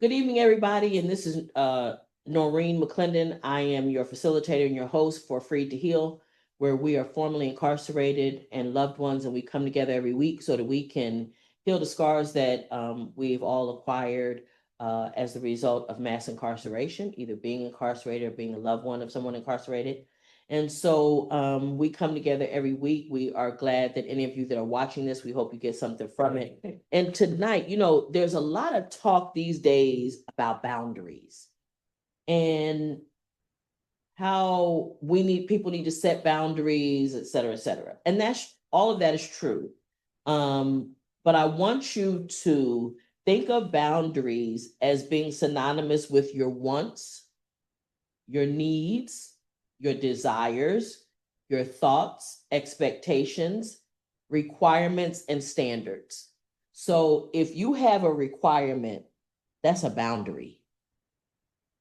Good evening, everybody, and this is Noreen McClendon. I am your facilitator and your host for Free to Heal, where we are formerly incarcerated and loved ones, and we come together every week so that we can heal the scars that we've all acquired as the result of mass incarceration, either being incarcerated or being a loved one of someone incarcerated. And so we come together every week. We are glad that any of you that are watching this, we hope you get something from it. And tonight, there's a lot of talk these days about boundaries and how people need to set boundaries, et cetera, et cetera. And all of that is true. But I want you to think of boundaries as being synonymous with your wants, your needs, your desires, your thoughts, expectations, requirements, and standards. So if you have a requirement, that's a boundary.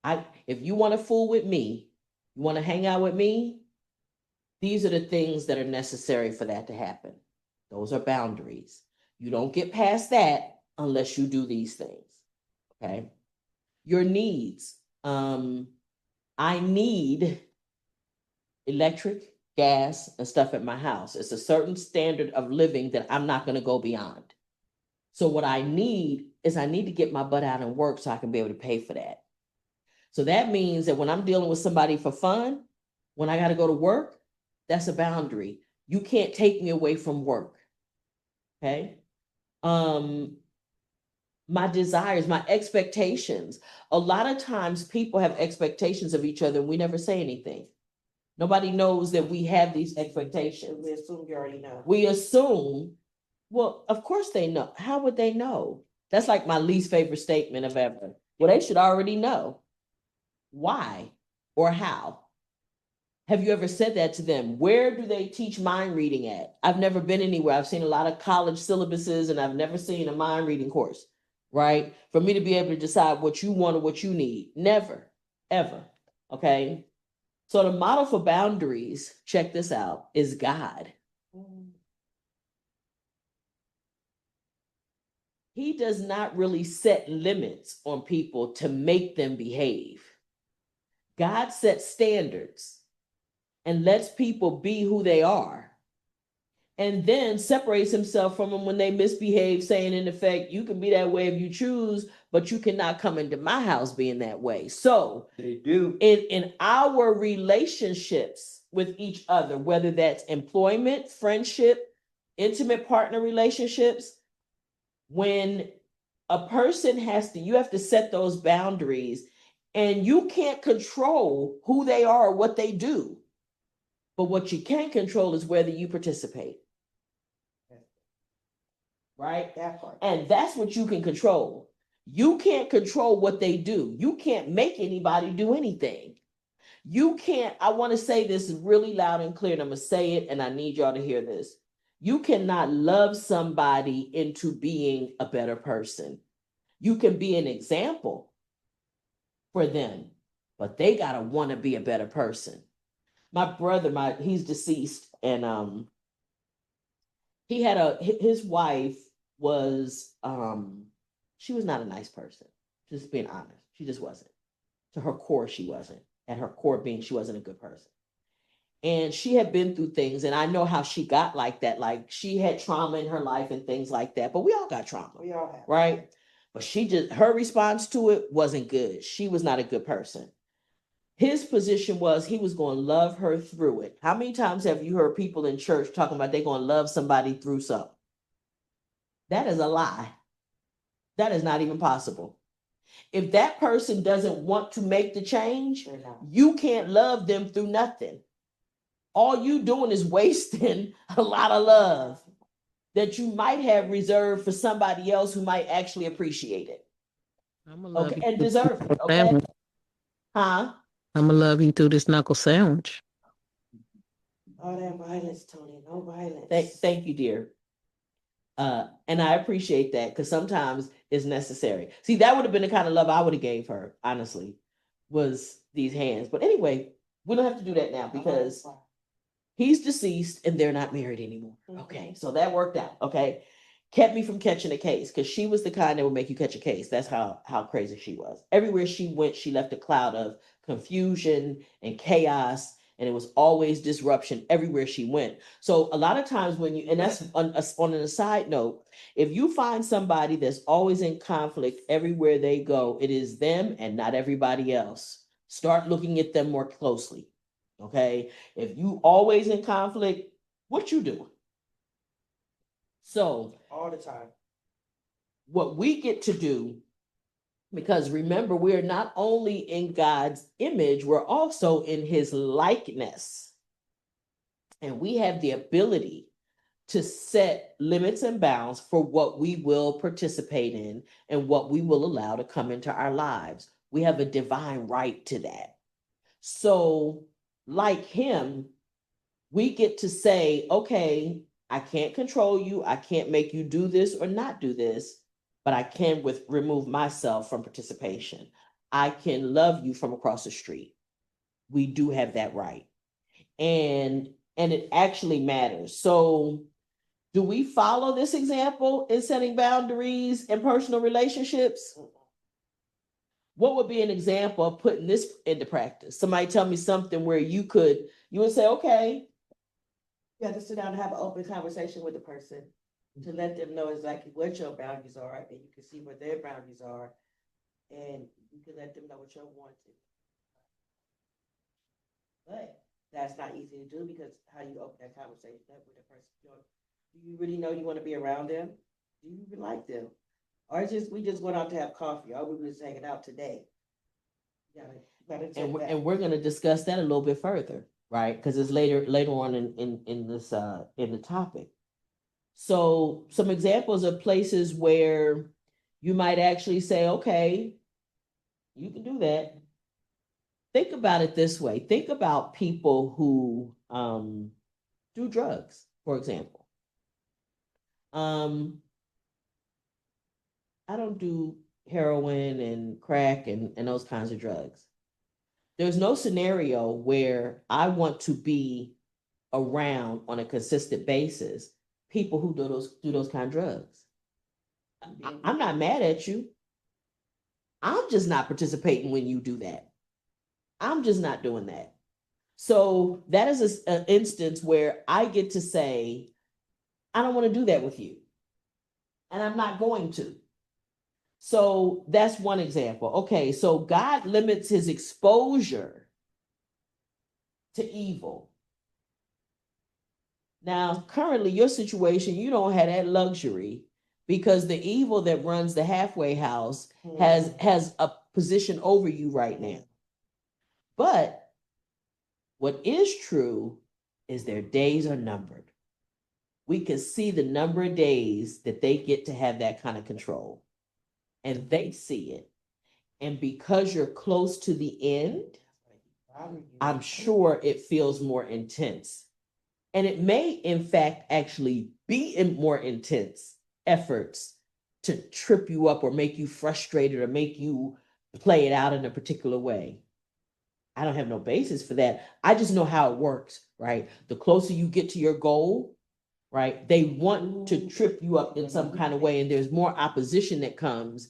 If you want to fool with me, you want to hang out with me, these are the things that are necessary for that to happen. Those are boundaries. You don't get past that unless you do these things, okay? Your needs. I need electric, gas, and stuff at my house. It's a certain standard of living that I'm not going to go beyond. So what I need to get my butt out and work so I can be able to pay for that. So that means that when I'm dealing with somebody for fun, when I got to go to work, that's a boundary. You can't take me away from work. Okay. My desires, my expectations. A lot of times people have expectations of each other and we never say anything. Nobody knows that we have these expectations. We assume you already know. We assume, well, of course they know. How would they know? That's like my least favorite statement of ever. Well, they should already know. Why or how? Have you ever said that to them? Where do they teach mind reading at? I've never been anywhere. I've seen a lot of college syllabuses and I've never seen a mind reading course, right? For me to be able to decide what you want or what you need. Never, ever, okay? So the model for boundaries, check this out, is God. He does not really set limits on people to make them behave. God sets standards and lets people be who they are, and then separates himself from them when they misbehave, saying in effect, you can be that way if you choose, but you cannot come into my house being that way. So they do in our relationships with each other, whether that's employment, friendship, intimate partner relationships, when a person you have to set those boundaries, and you can't control who they are or what they do. But what you can control is whether you participate. Right? that part. And that's what you can control. You can't control what they do. You can't make anybody do anything. You can't, I want to say this really loud and clear, and I'm going to say it, and I need y'all to hear this. You cannot love somebody into being a better person. You can be an example for them, but they got to want to be a better person. My brother, he's deceased, and he had his wife was, she was not a nice person, just being honest. She just wasn't. To her core, she wasn't. At her core being, she wasn't a good person. And she had been through things, and I know how she got like that. Like, she had trauma in her life and things like that, but we all got trauma. We all have. Right? But her response to it wasn't good. She was not a good person. His position was he was going to love her through it. How many times have you heard people in church talking about they're going to love somebody through something? That is a lie. That is not even possible. If that person doesn't want to make the change, you can't love them through nothing. All you doing is wasting a lot of love that you might have reserved for somebody else who might actually appreciate it. Okay, and deserve it. Okay. Huh? I'm gonna love you through this knuckle sandwich. All that violence, Tony. No violence. Thank you, dear. And I appreciate that, because sometimes it's necessary. See, that would have been the kind of love I would have gave her, honestly, was these hands. But anyway, we don't have to do that now because he's deceased and they're not married anymore. Okay, so that worked out. Okay. kept me from catching a case because she was the kind that would make you catch a case. That's how crazy she was. Everywhere she went, she left a cloud of confusion and chaos, and it was always disruption everywhere she went. So a lot of times when you, and that's on an aside note, if you find somebody that's always in conflict everywhere they go, it is them and not everybody else. Start looking at them more closely. Okay, if you always in conflict, what you doing? So All the time. what we get to do, because remember, we're not only in God's image, we're also in his likeness. And we have the ability to set limits and bounds for what we will participate in and what we will allow to come into our lives. We have a divine right to that. So, like him, we get to say, okay, I can't control you. I can't make you do this or not do this, but I can remove myself from participation. I can love you from across the street. We do have that right. And it actually matters. So do we follow this example in setting boundaries in personal relationships? What would be an example of putting this into practice? Somebody tell me something where you would say, okay, You have to sit down and have an open conversation with the person to let them know exactly what your boundaries are, and you can see what their boundaries are, and you can let them know what your wants is. But that's not easy to do because how you open that conversation up with the person? Do you really know you want to be around them? Do you even like them? Or it's just we just went out to have coffee, or we were just hanging out today. You gotta check that. and we're going to discuss that a little bit further, right? Because it's later on in this in the topic. So some examples of places where you might actually say, okay, you can do that. Think about it this way. Think about people who do drugs, for example. I don't do heroin and crack and those kinds of drugs. There's no scenario where I want to be around on a consistent basis people who do those kind of drugs. I'm not mad at you. I'm just not participating when you do that. I'm just not doing that. So that is an instance where I get to say, I don't want to do that with you. And I'm not going to. So that's one example. Okay, so God limits his exposure to evil. Now, currently, your situation, you don't have that luxury because the evil that runs the halfway house has a position over you right now. But what is true is their days are numbered. We can see the number of days that they get to have that kind of control. And they see it. And because you're close to the end, I'm sure it feels more intense. And it may, in fact, actually be in more intense efforts to trip you up or make you frustrated or make you play it out in a particular way. I don't have no basis for that. I just know how it works, right? The closer you get to your goal, right, they want to trip you up in some kind of way, and there's more opposition that comes,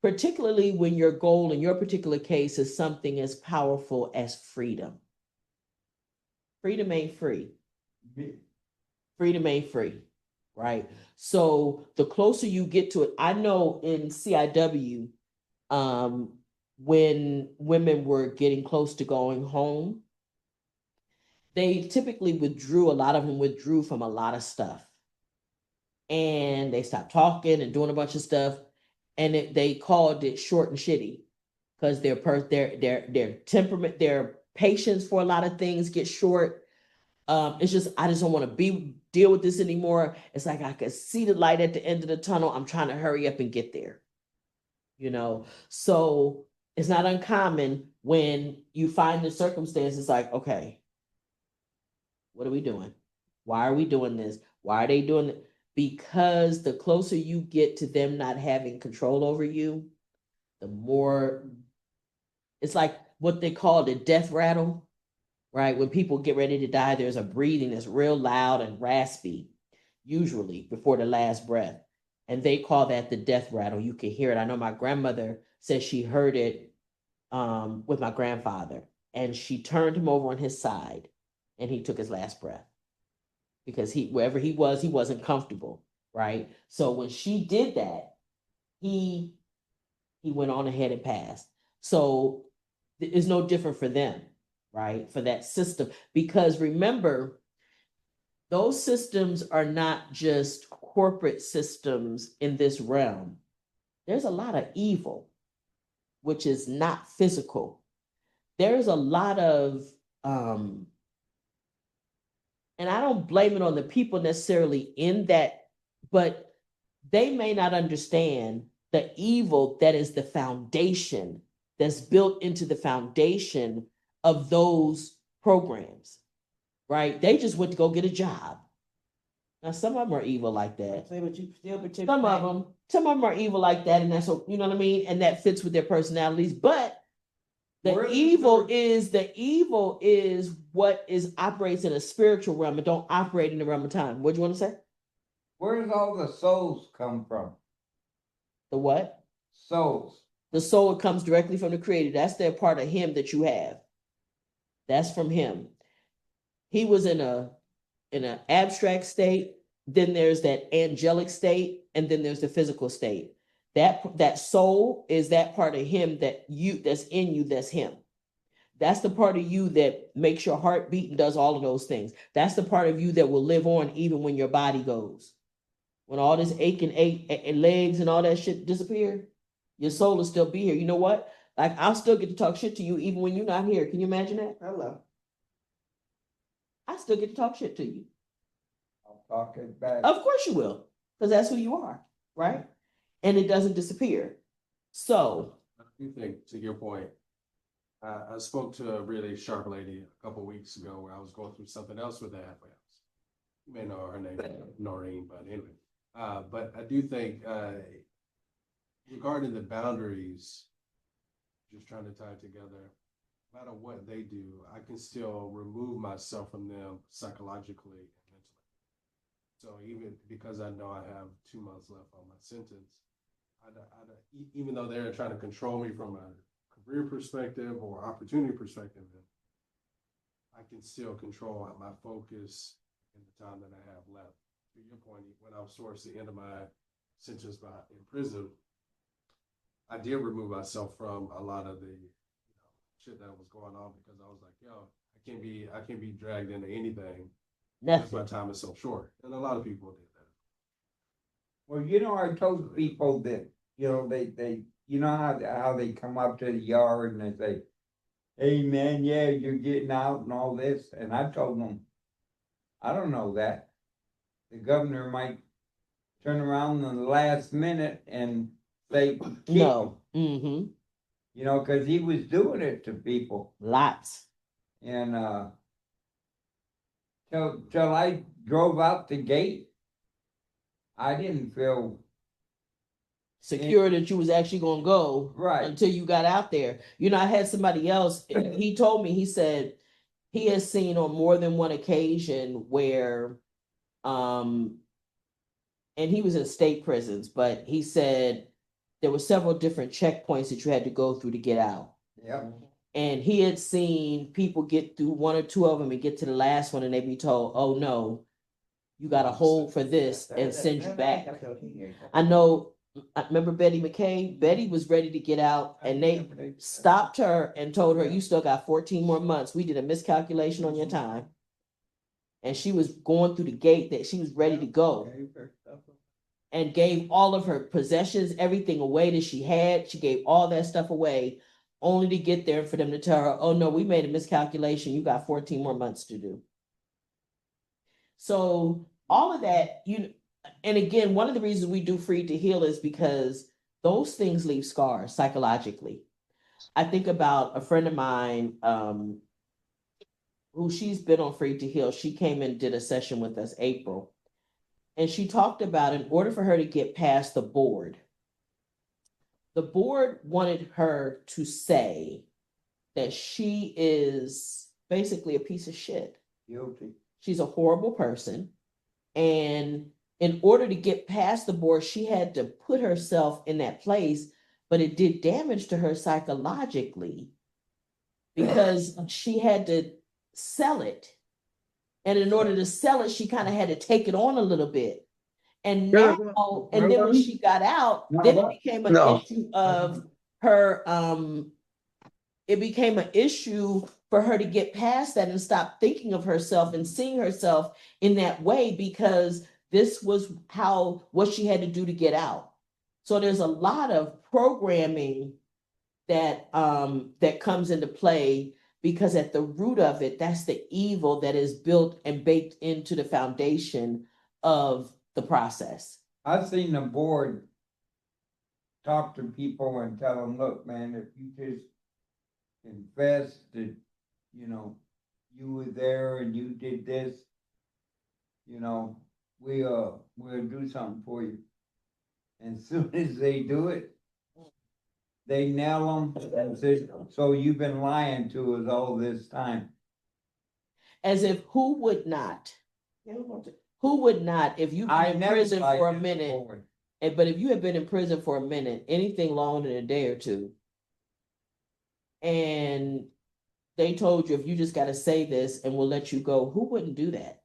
particularly when your goal in your particular case is something as powerful as freedom. Freedom ain't free. Freedom ain't free, right? So the closer you get to it, I know in CIW, when women were getting close to going home, they typically withdrew, a lot of them withdrew from a lot of stuff. And they stopped talking and doing a bunch of stuff. And they called it short and shitty because their temperament, their patience for a lot of things get short. It's just, I just don't want to deal with this anymore. It's like I can see the light at the end of the tunnel. I'm trying to hurry up and get there. So it's not uncommon when you find the circumstances like, okay, what are we doing? Why are we doing this? Why are they doing it? Because the closer you get to them not having control over you, the more it's like what they call the death rattle, right? When people get ready to die, there's a breathing that's real loud and raspy, usually before the last breath. And they call that the death rattle. You can hear it. I know my grandmother said she heard it with my grandfather, and she turned him over on his side, and he took his last breath because wherever he was, he wasn't comfortable, right? So when she did that, he went on ahead and passed. So it's no different for them, right? For that system, because remember, those systems are not just corporate systems in this realm. There's a lot of evil, which is not physical. There's a lot of, and I don't blame it on the people necessarily in that, but they may not understand the evil that is the foundation, that's built into the foundation of those programs, right? They just went to go get a job. Now, some of them are evil like that. But you still participate. Some of them are evil like that, and that's, you know what I mean? And that fits with their personalities. But the evil is what operates in a spiritual realm and don't operate in the realm of time. What do you want to say? Where does all the souls come from? The what? Souls. The soul comes directly from the Creator. That's their part of Him that you have. That's from Him. He was in an abstract state. Then there's that angelic state, and then there's the physical state. That soul is that part of Him that's in you, that's Him. That's the part of you that makes your heart beat and does all of those things. That's the part of you that will live on even when your body goes. When all this aching and legs and all that shit disappear, your soul will still be here. You know what? Like, I'll still get to talk shit to you even when you're not here. Can you imagine that? Hello. I still get to talk shit to you. I'll talk it back. Of course you will, because that's who you are, right? And it doesn't disappear. So I do think, to your point, I spoke to a really sharp lady a couple weeks ago where I was going through something else with the halfway house. You may know her name, Noreen, but anyway. But I do think regarding the boundaries, just trying to tie it together, no matter what they do, I can still remove myself from them psychologically and mentally. So even because I know I have 2 months left on my sentence, even though they're trying to control me from a career perspective or opportunity perspective, I can still control my focus in the time that I have left. To your point, when I was towards the end of my sentence in prison, I did remove myself from a lot of the shit that was going on because I was like, yo, I can't be dragged into anything. Because my time is so short. And a lot of people did that. Well, I told people that, they how they come up to the yard and they say, hey man, yeah, you're getting out and all this. And I told them, I don't know that. The governor might turn around in the last minute and say, no. Mm-hmm. Because he was doing it to people. Lots. And till I drove out the gate, I didn't feel secure that you was actually going to go right until you got out there. I had somebody else, he told me, he said he has seen on more than one occasion where, and he was in state prisons, but he said there were several different checkpoints that you had to go through to get out. Yep. And he had seen people get through one or two of them and get to the last one and they be told, oh no, you got to hold for this and send you back. I know, I remember Betty McKay. Betty was ready to get out and they stopped her and told her, you still got 14 more months. We did a miscalculation on your time. And she was going through the gate that she was ready to go. And gave all of her possessions, everything away that she had. She gave all that stuff away, only to get there for them to tell her, oh no, we made a miscalculation. You got 14 more months to do. So all of that, and again, one of the reasons we do Free to Heal is because those things leave scars psychologically. I think about a friend of mine, who she's been on Free to Heal. She came and did a session with us, April. And she talked about, in order for her to get past the board wanted her to say that she is basically a piece of shit. Guilty. She's a horrible person. And in order to get past the board, she had to put herself in that place, but it did damage to her psychologically because she had to sell it. And in order to sell it, she kind of had to take it on a little bit. And now, and then when she got out, then it became an issue of her, it became an issue for her to get past that and stop thinking of herself and seeing herself in that way, because this was what she had to do to get out. So there's a lot of programming that that comes into play, because at the root of it, that's the evil that is built and baked into the foundation of the process. I've seen the board talk to people and tell them, look, man, if you just invest that, you know, you were there and you did this, you know, we'll do something for you. And as soon as they do it, they nail them and say, so you've been lying to us all this time. As if who would not? Who would not, if you've been in prison for a minute, but if you have been in prison for a minute, anything longer than a day or two, and they told you, if you just got to say this and we'll let you go, who wouldn't do that?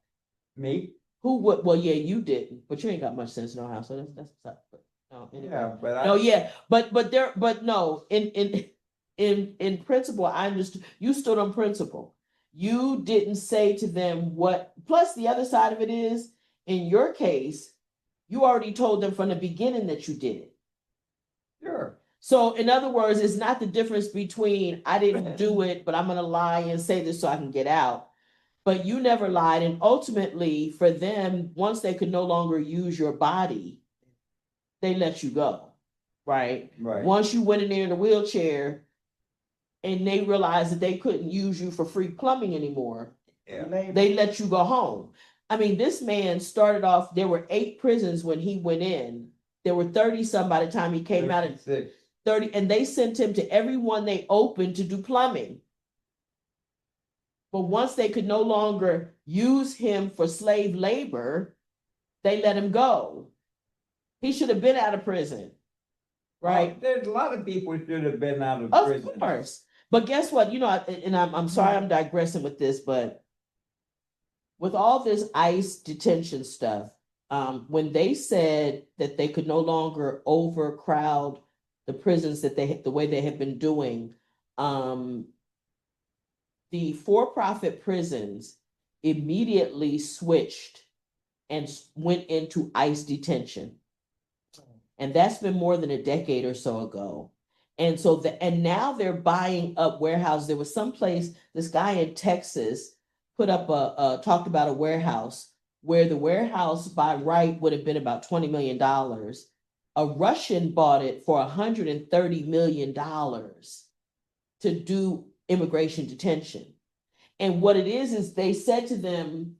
Me? Who would? Well, yeah, you didn't, but you ain't got much sense, no how. So that's tough. But no, anyway. Yeah, but no, yeah, but no, in principle, I understood. You stood on principle. You didn't say to them what. Plus, the other side of it is, in your case, you already told them from the beginning that you did it. Sure. So, in other words, it's not the difference between I didn't do it, but I'm going to lie and say this so I can get out. But you never lied. And ultimately, for them, once they could no longer use your body, they let you go. Right? Right. Once you went in there in a wheelchair and they realized that they couldn't use you for free plumbing anymore, they let you go home. I mean, this man started off, there were 8 prisons when he went in. There were 30 some by the time he came out at 30, and they sent him to every one they opened to do plumbing. But once they could no longer use him for slave labor, they let him go. He should have been out of prison, right? Well, there's a lot of people who should have been out of prison. Of course. But guess what? You know, and I'm sorry I'm digressing with this, but with all this ICE detention stuff, when they said that they could no longer overcrowd the prisons that the way they have been doing, the for-profit prisons immediately switched and went into ICE detention. And that's been more than a decade or so ago. And so and now they're buying up warehouses. There was some place, this guy in Texas put up talked about a warehouse where the warehouse by right would have been about $20 million. A Russian bought it for $130 million to do immigration detention. And what it is they said to them,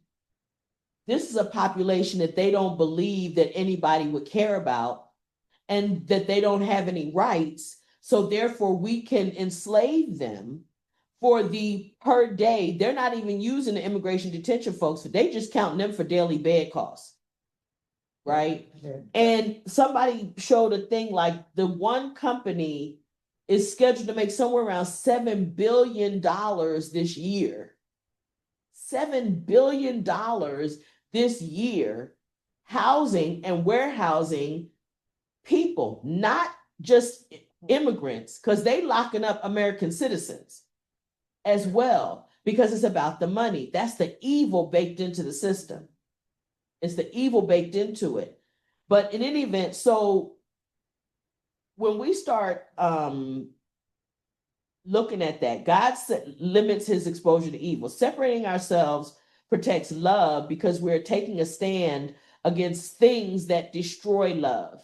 this is a population that they don't believe that anybody would care about and that they don't have any rights. So therefore we can enslave them for the per day. They're not even using the immigration detention folks. They just counting them for daily bed costs. Right. And somebody showed a thing like the one company is scheduled to make somewhere around $7 billion this year. $7 billion this year, housing and warehousing people, not just immigrants, because they locking up American citizens as well, because it's about the money. That's the evil baked into the system. It's the evil baked into it. But in any event, so when we start looking at that, God limits his exposure to evil. Separating ourselves protects love because we're taking a stand against things that destroy love.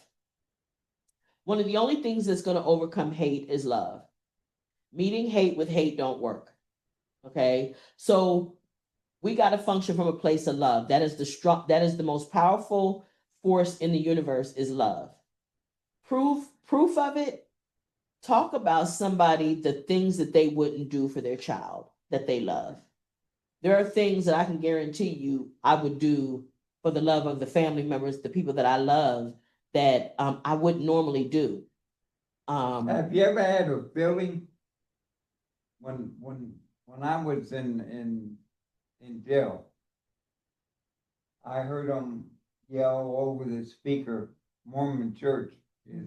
One of the only things that's going to overcome hate is love. Meeting hate with hate don't work. Okay? So we got to function from a place of love. That is the most powerful force in the universe is love. Proof of it, talk about somebody, the things that they wouldn't do for their child that they love. There are things that I can guarantee you I would do for the love of the family members, the people that I love, that I wouldn't normally do. Have you ever had a feeling when I was in jail? I heard them yell over the speaker, Mormon church is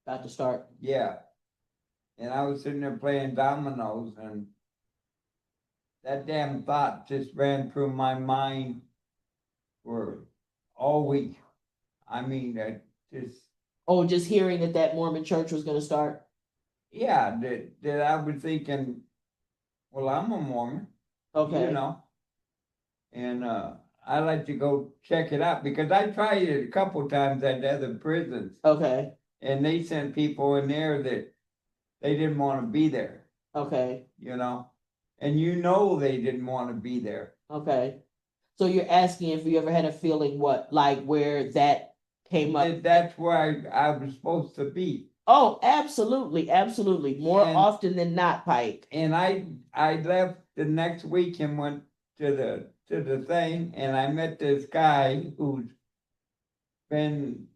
About to start. yeah. And I was sitting there playing dominoes, and that damn thought just ran through my mind for all week. I mean, that just, Oh, just hearing that Mormon church was gonna start. yeah, that I was thinking, well, I'm a Mormon, Okay. you know. And I like to go check it out because I tried it a couple times at other prisons, Okay. and they sent people in there that they didn't want to be there, Okay. you know. And you know they didn't want to be there. Okay. So you're asking if you ever had a feeling like where that came up. That's where I was supposed to be. Oh, absolutely, absolutely. More And- often than not, Pike. And I left the next week and went to the thing, and I met this guy who's been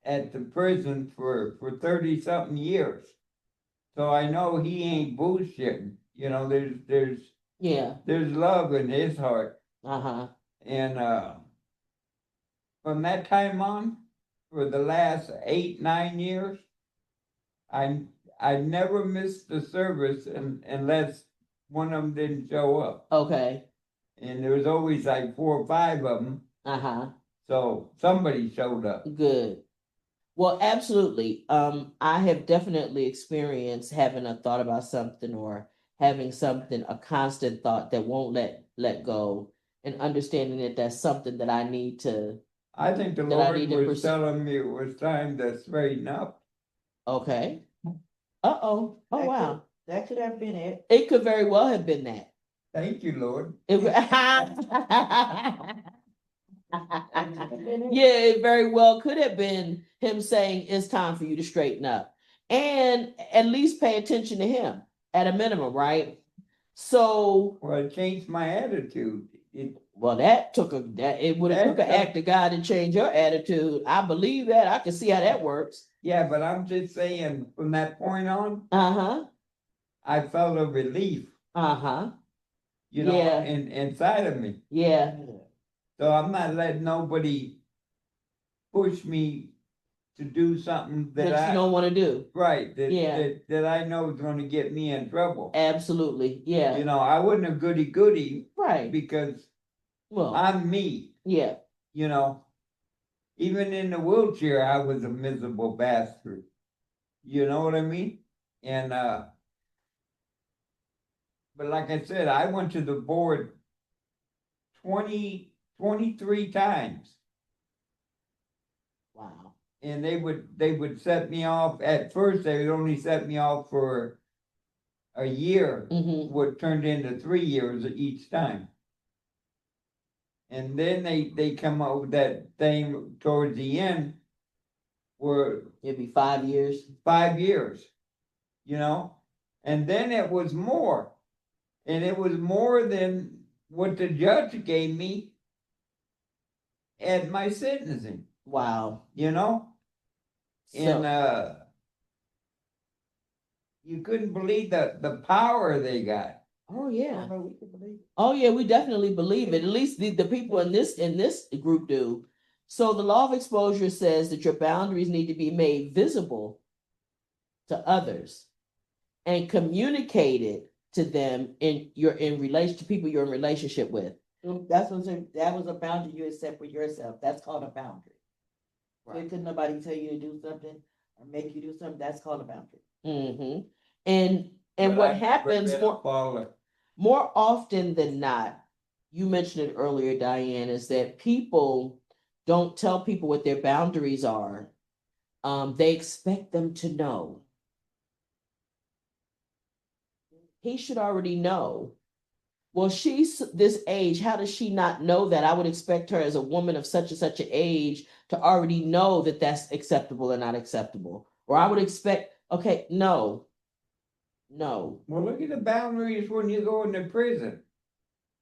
at the prison for 30-something years. So I know he ain't bullshitting. You know, Yeah. there's love in his heart. Uh-huh. And from that time on, for the last 8-9 years, I never missed the service unless one of them didn't show up. Okay. And there was always like 4 or 5 of them. Uh-huh. So somebody showed up. Good. Well, absolutely. I have definitely experienced having a thought about something or having something, a constant thought that won't let go, and understanding that that's something that I need to. I think the That I Lord need to was pursue. telling me it was time to straighten up. Okay. Uh-oh. Oh, That wow. could- That could have been it. It could very well have been that. Thank you, Lord. Yeah, it very well could have been him saying it's time for you to straighten up, and at least pay attention to him at a minimum, right? So, Well, it changed my attitude. well, it would have took an act of God to change your attitude. I believe that. I can see how that works. Yeah, but I'm just saying, from that point on, Uh-huh. I felt a relief, Uh-huh. you know, Yeah. inside of me. Yeah. So I'm not letting nobody push me to do something that That you don't want to do. right, Yeah. that I know is gonna get me in trouble. Absolutely. Yeah. You know, I wasn't a goody-goody Right. because Well, I'm me, yeah. you know. Even in the wheelchair, I was a miserable bastard. You know what I mean? And but like I said, I went to the board 23 times. Wow. And they would set me off. At first, they would only set me off for a year, Mm-hmm. what turned into 3 years each time. And then they come up with that thing towards the end where It'd be 5 years. 5 years, you know? And then it was more. And it was more than what the judge gave me at my sentencing, Wow. you know? So, And you couldn't believe the power they got. oh yeah. Although we could believe it. Oh yeah, we definitely believe it. At least the people in this group do. So the law of exposure says that your boundaries need to be made visible to others and communicated to them in relation to people you're in relationship with. That was a boundary you had set for yourself. That's called a boundary. So couldn't nobody tell you to do something or make you do something. That's called a boundary. Mm-hmm. And But what I've happens never been a follower. more often than not, you mentioned it earlier, Diane, is that people don't tell people what their boundaries are. They expect them to know. He should already know. Well, she's this age. How does she not know that? I would expect her as a woman of such and such an age to already know that that's acceptable or not acceptable. Or I would expect, okay, no. Well, look at the boundaries when you go into prison.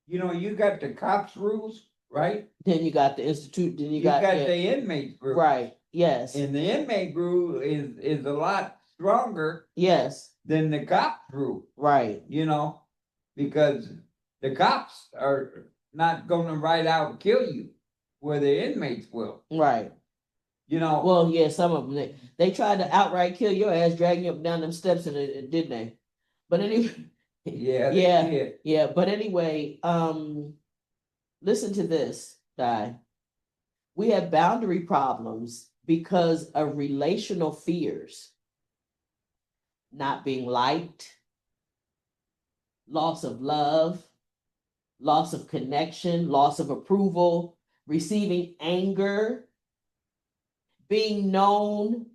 You know, you got the cops' rules, right? Then you got the institute, then you You got, got yeah, the inmate group. right, yes, And the inmate group is a lot stronger yes, than the cop group, right, you know? Because the cops are not gonna right out kill you, where the inmates will, right. you know? Well, yeah, some of them, they tried to outright kill your ass, dragging you up down them steps, and it didn't they? But anyway, Yeah, yeah, they did. yeah, but anyway, listen to this, Di. We have boundary problems because of relational fears. Not being liked, loss of love, loss of connection, loss of approval, receiving anger, being known.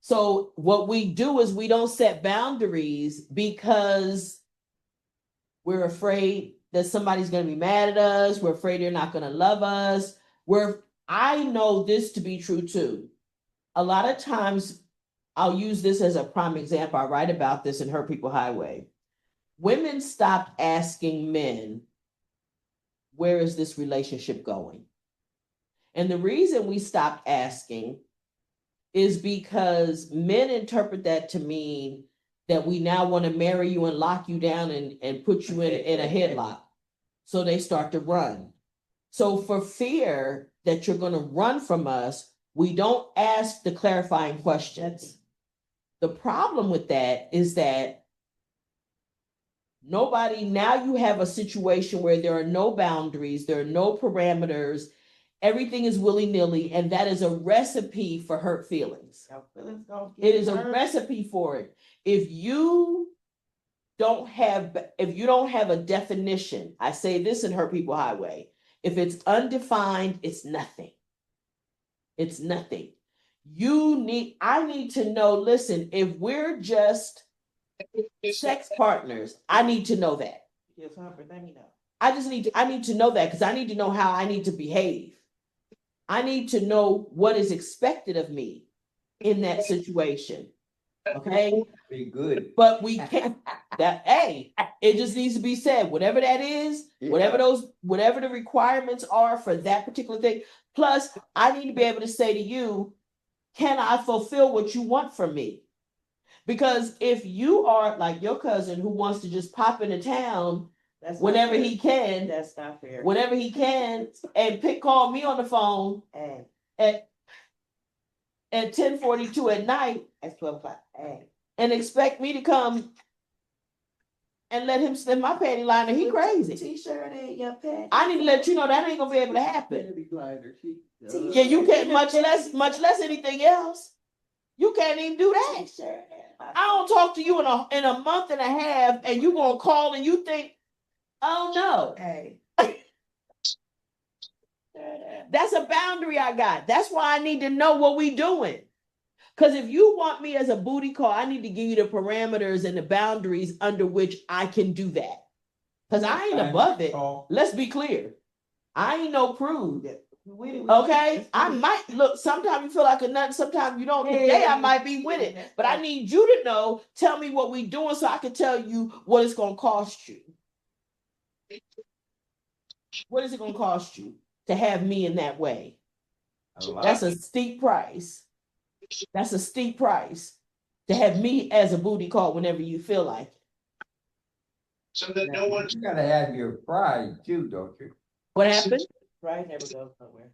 So what we do is we don't set boundaries because we're afraid that somebody's going to be mad at us. We're afraid they're not going to love us. I know this to be true too. A lot of times, I'll use this as a prime example. I write about this in Hurt People Highway. Women stopped asking men, where is this relationship going? And the reason we stopped asking is because men interpret that to mean that we now want to marry you and lock you down and put you in a headlock. So they start to run. So for fear that you're going to run from us, we don't ask the clarifying questions. The problem with that is that now you have a situation where there are no boundaries, there are no parameters, everything is willy-nilly, and that is a recipe for hurt feelings. It is a recipe for it. If you don't have a definition, I say this in Hurt People Highway, if it's undefined, it's nothing. It's nothing. I need to know, listen, if we're just sex partners, I need to know that. Yes, Humphrey, let me know. I need to know that because I need to know how I need to behave. I need to know what is expected of me in that situation. Okay. Be good. But we can't it just needs to be said, whatever that is, whatever the requirements are for that particular thing. Plus, I need to be able to say to you, can I fulfill what you want from me? Because if you are like your cousin who wants to just pop into town whenever he can, that's not fair. Whenever he can, and call me on the phone at 10:42 at night at 12 o'clock, and expect me to come and let him slip my panty liner, he crazy. T-shirt and your pants. I need to let you know that ain't gonna be able to happen. Yeah, you can't, much less anything else. You can't even do that. I don't talk to you in a month and a half, and you gonna call and you think, oh no. Hey. That's a boundary I got. That's why I need to know what we doing. Because if you want me as a booty call, I need to give you the parameters and the boundaries under which I can do that. Because I ain't above it. Let's be clear. I ain't no prude. Okay? I might look, sometimes you feel like a nut, sometimes you don't. Today I might be with it. But I need you to know, tell me what we doing so I can tell you what it's gonna cost you. What is it gonna cost you to have me in that way? That's a steep price. That's a steep price to have me as a booty call whenever you feel like it. So that no one. You gotta have your pride too, don't you? What happened? Pride never goes nowhere.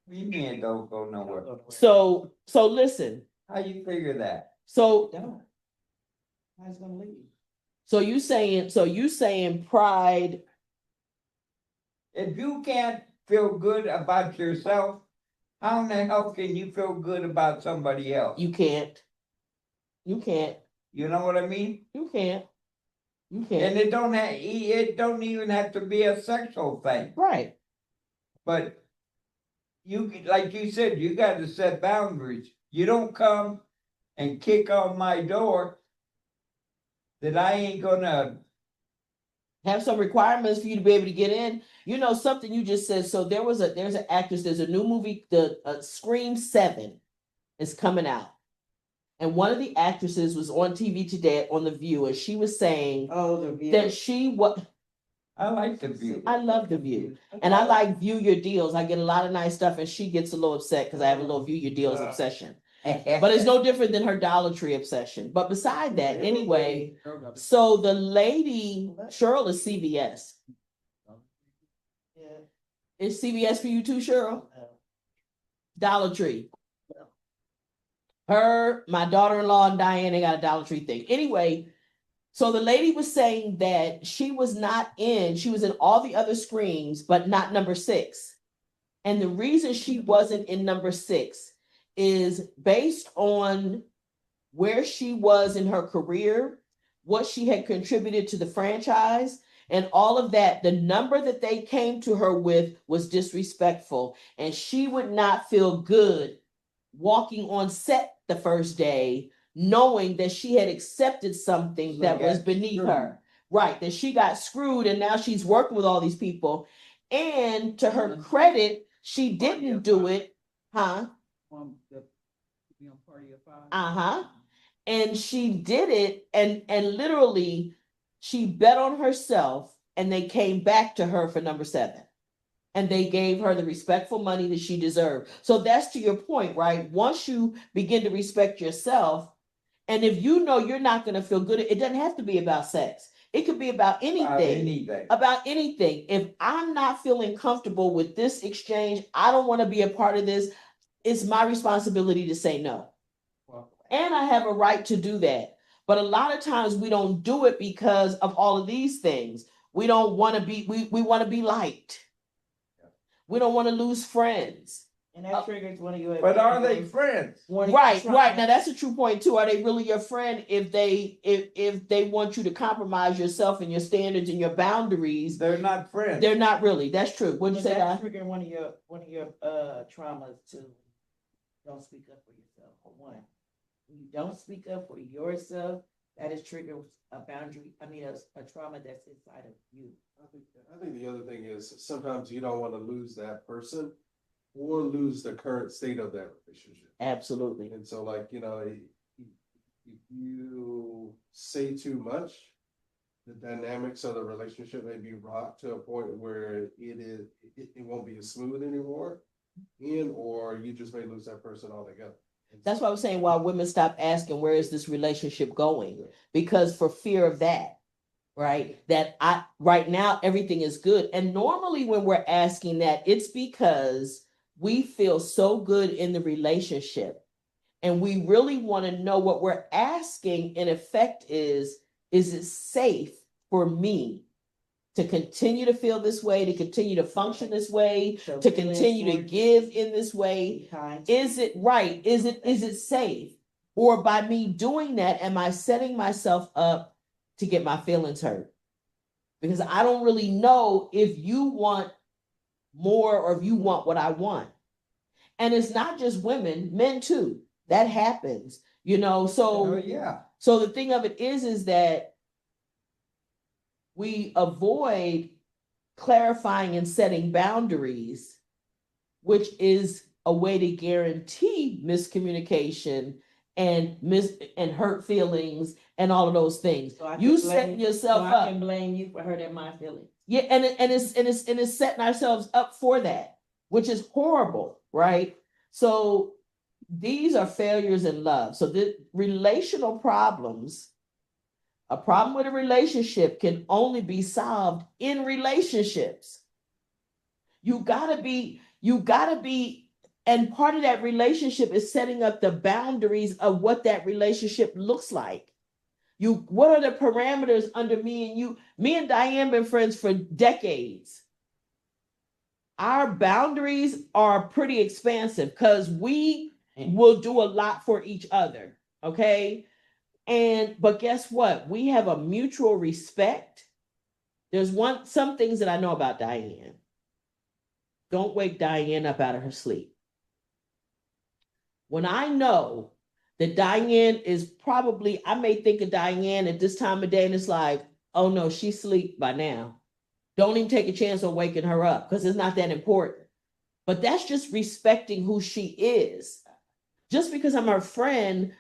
We men don't go nowhere. So listen. How you figure that? So Don't. How's it gonna leave? So you saying pride. If you can't feel good about yourself, how in the hell can you feel good about somebody else? You can't. You can't. You know what I mean? You can't. You can't. And it don't even have to be a sexual thing. Right. But you, like you said, you got to set boundaries. You don't come and kick on my door that I ain't gonna have some requirements for you to be able to get in. You know, something you just said. So there's an actress, there's a new movie, the Scream 7 is coming out. And one of the actresses was on TV today on The View, and she was saying The View. that she I like the view. I love the View. And I like View Your Deals. I get a lot of nice stuff and she gets a little upset because I have a little View Your Deals obsession. But it's no different than her Dollar Tree obsession. But beside that, anyway, so the lady, Cheryl is CVS. Yeah. Is CVS for you too, Cheryl? Dollar Tree. Her, my daughter-in-law and Diane, they got a Dollar Tree thing. Anyway, so the lady was saying that she was in all the other screens, but not number 6. And the reason she wasn't in number 6 is based on where she was in her career, what she had contributed to the franchise, and all of that. The number that they came to her with was disrespectful, and she would not feel good walking on set the first day, knowing that she had accepted something that was beneath her. Right, that she got screwed and now she's working with all these people. And to her credit, she didn't do it, huh? Uh-huh. And she did it and literally she bet on herself and they came back to her for number 7. And they gave her the respectful money that she deserved. So that's to your point, right? Once you begin to respect yourself, and if you know you're not going to feel good, it doesn't have to be about sex. It could be about anything. About anything. If I'm not feeling comfortable with this exchange, I don't want to be a part of this. It's my responsibility to say no. And I have a right to do that. But a lot of times we don't do it because of all of these things. We don't want to be, we want to be liked. We don't want to lose friends. And that triggers one of your. But are they friends? Right. Now that's a true point too. Are they really your friend if they want you to compromise yourself and your standards and your boundaries? They're not friends. They're not really. That's true. What'd you say? That's triggering one of your traumas to don't speak up for yourself. For one, when you don't speak up for yourself, that is triggers a boundary. I mean, a trauma that's inside of you. I think the other thing is sometimes you don't want to lose that person or lose the current state of that relationship. Absolutely. And so, like, if you say too much, the dynamics of the relationship may be rocked to a point where it won't be as smooth anymore, or you just may lose that person altogether. That's why I was saying why women stop asking where is this relationship going, because for fear of that. Right. That right now, everything is good. And normally when we're asking that, it's because we feel so good in the relationship and we really want to know what we're asking in effect is it safe for me to continue to feel this way, to continue to function this way, to continue to give in this way? Is it right? Is it safe? Or by me doing that, am I setting myself up to get my feelings hurt? Because I don't really know if you want more or if you want what I want. And it's not just women, men too. That happens, so yeah. So the thing of it is that we avoid clarifying and setting boundaries, which is a way to guarantee miscommunication and hurt feelings and all of those things. So you setting yourself up. I can blame you for hurting my feelings. Yeah, and it's setting ourselves up for that, which is horrible, right? So these are failures in love. So the relational problems, a problem with a relationship can only be solved in relationships. You gotta be, and part of that relationship is setting up the boundaries of what that relationship looks like. What are the parameters under me and you? Me and Diane been friends for decades. Our boundaries are pretty expansive because we will do a lot for each other. Okay. But guess what? We have a mutual respect. There's some things that I know about Diane. Don't wake Diane up out of her sleep. When I know that Diane is probably, I may think of Diane at this time of day and it's like, oh no, she's asleep by now. Don't even take a chance on waking her up because it's not that important. But that's just respecting who she is. Just because I'm her friend,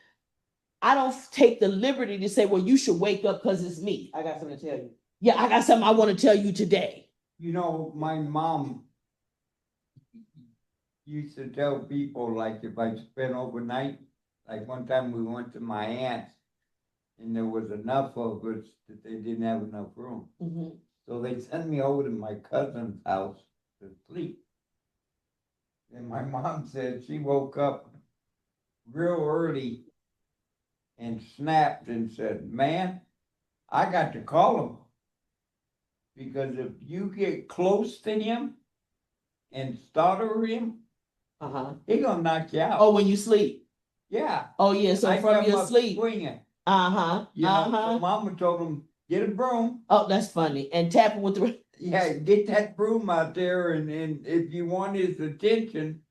I don't take the liberty to say, well, you should wake up because it's me. I got something to tell you. Yeah, I got something I want to tell you today. You know, my mom used to tell people, like, if I spent overnight, like one time we went to my aunt's, and there was enough of us that they didn't have enough room. Mhm. So they sent me over to my cousin's house to sleep. And my mom said she woke up real early and snapped and said, "Man, I got to call him. Because if you get close to him and startle him, Uh-huh. he gonna knock you out." Oh, when you sleep. Yeah. Oh, yeah, so I from come your up sleep. swinging. Uh-huh, You know, so uh-huh. mama told him, "Get a broom." Oh, that's funny. And tapping with the, Yeah, get that broom out there, and if you want his attention,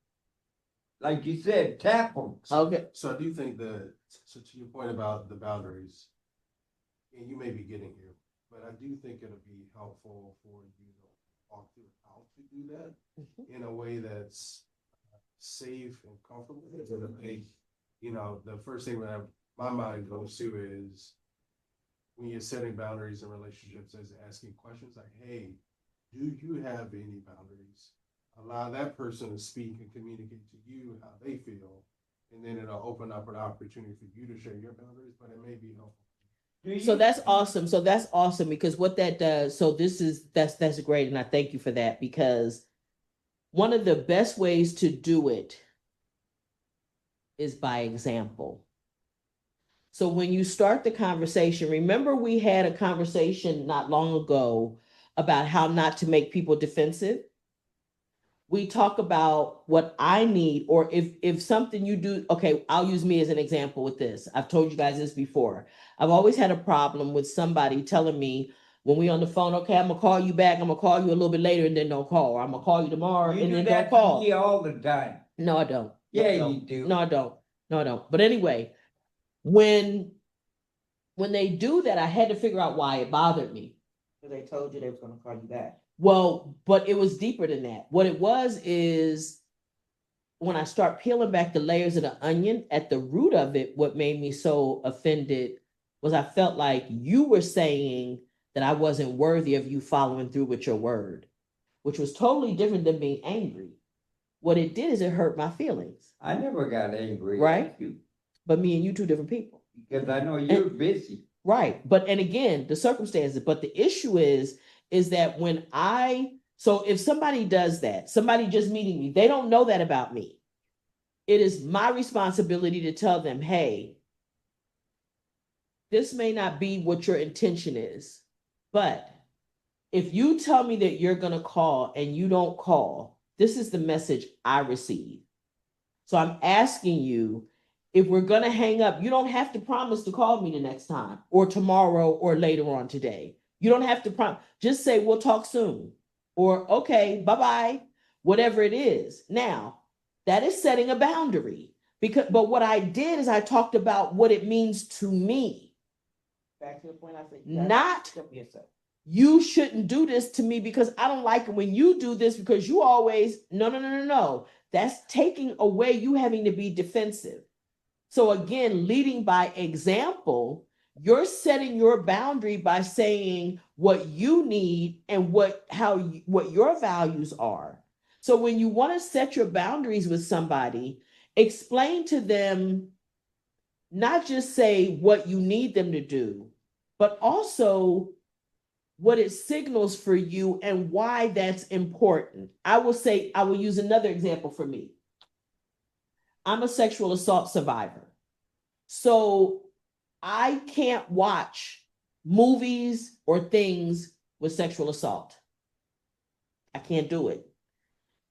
like you said, tap him. okay. So I do think that, so to your point about the boundaries, and you may be getting here, but I do think it'll be helpful for you to walk through how to do that in a way that's safe and comfortable. So that they, you know, the first thing that my mind goes to is when you're setting boundaries in relationships, is asking questions like, "Hey, do you have any boundaries?" Allow that person to speak and communicate to you how they feel, and then it'll open up an opportunity for you to share your boundaries, but it may be helpful. So that's awesome. So that's awesome because what that does, so that's great. And I thank you for that because one of the best ways to do it is by example. So when you start the conversation, remember we had a conversation not long ago about how not to make people defensive. We talk about what I need, or if something you do, okay, I'll use me as an example with this. I've told you guys this before. I've always had a problem with somebody telling me when we on the phone, okay, I'm gonna call you back, I'm gonna call you a little bit later and then don't call, or I'm gonna call you tomorrow You and do then that don't to call. me all the time. No, I don't. Yeah, No, I you don't. do. No, I don't. No, I don't. But anyway, when they do that, I had to figure out why it bothered me. Cause they told you they was gonna call you back. Well, but it was deeper than that. What it was is when I start peeling back the layers of the onion, at the root of it, what made me so offended was I felt like you were saying that I wasn't worthy of you following through with your word, which was totally different than being angry. What it did is it hurt my feelings, I never got angry right? at you But me and you, two different people. because I know you're busy. Right. But, and again, the circumstances, but the issue is that so if somebody does that, somebody just meeting me, they don't know that about me. It is my responsibility to tell them, hey, this may not be what your intention is, but if you tell me that you're going to call and you don't call, this is the message I receive. So I'm asking you, if we're going to hang up, you don't have to promise to call me the next time or tomorrow or later on today. You don't have to promise. Just say, we'll talk soon. Or, okay, bye-bye, whatever it is. Now, that is setting a boundary. But what I did is I talked about what it means to me. Back to the point I said. Not, Yes, sir. you shouldn't do this to me because I don't like it when you do this because you always, no. That's taking away you having to be defensive. So again, leading by example, you're setting your boundary by saying what you need and what your values are. So when you want to set your boundaries with somebody, explain to them, not just say what you need them to do, but also what it signals for you and why that's important. I will use another example for me. I'm a sexual assault survivor. So I can't watch movies or things with sexual assault. I can't do it.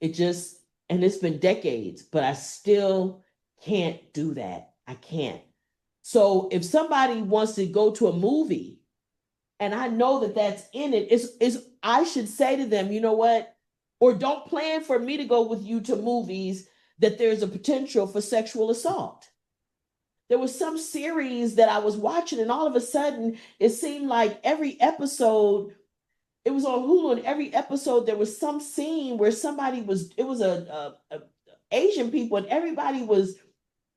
And it's been decades, but I still can't do that. I can't. So if somebody wants to go to a movie and I know that that's in it, I should say to them, you know what? Or don't plan for me to go with you to movies that there's a potential for sexual assault. There was some series that I was watching, and all of a sudden, it seemed like every episode, it was on Hulu, and every episode there was some scene where it was a Asian people, and everybody was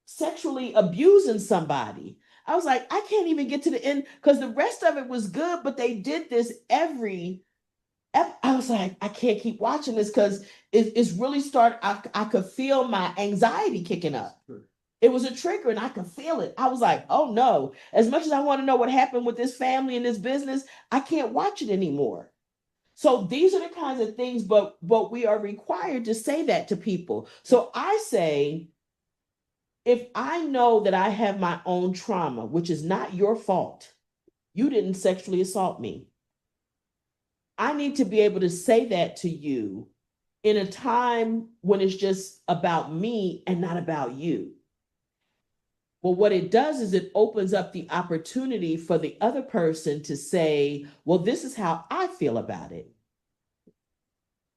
sexually abusing somebody. I was like, I can't even get to the end because the rest of it was good, but they did this I was like, I can't keep watching this because it's really I could feel my anxiety kicking up. It was a trigger and I could feel it. I was like, oh no, as much as I want to know what happened with this family and this business, I can't watch it anymore. So these are the kinds of things, but we are required to say that to people. So I say, if I know that I have my own trauma, which is not your fault, you didn't sexually assault me. I need to be able to say that to you in a time when it's just about me and not about you. Well, what it does is it opens up the opportunity for the other person to say, well, this is how I feel about it.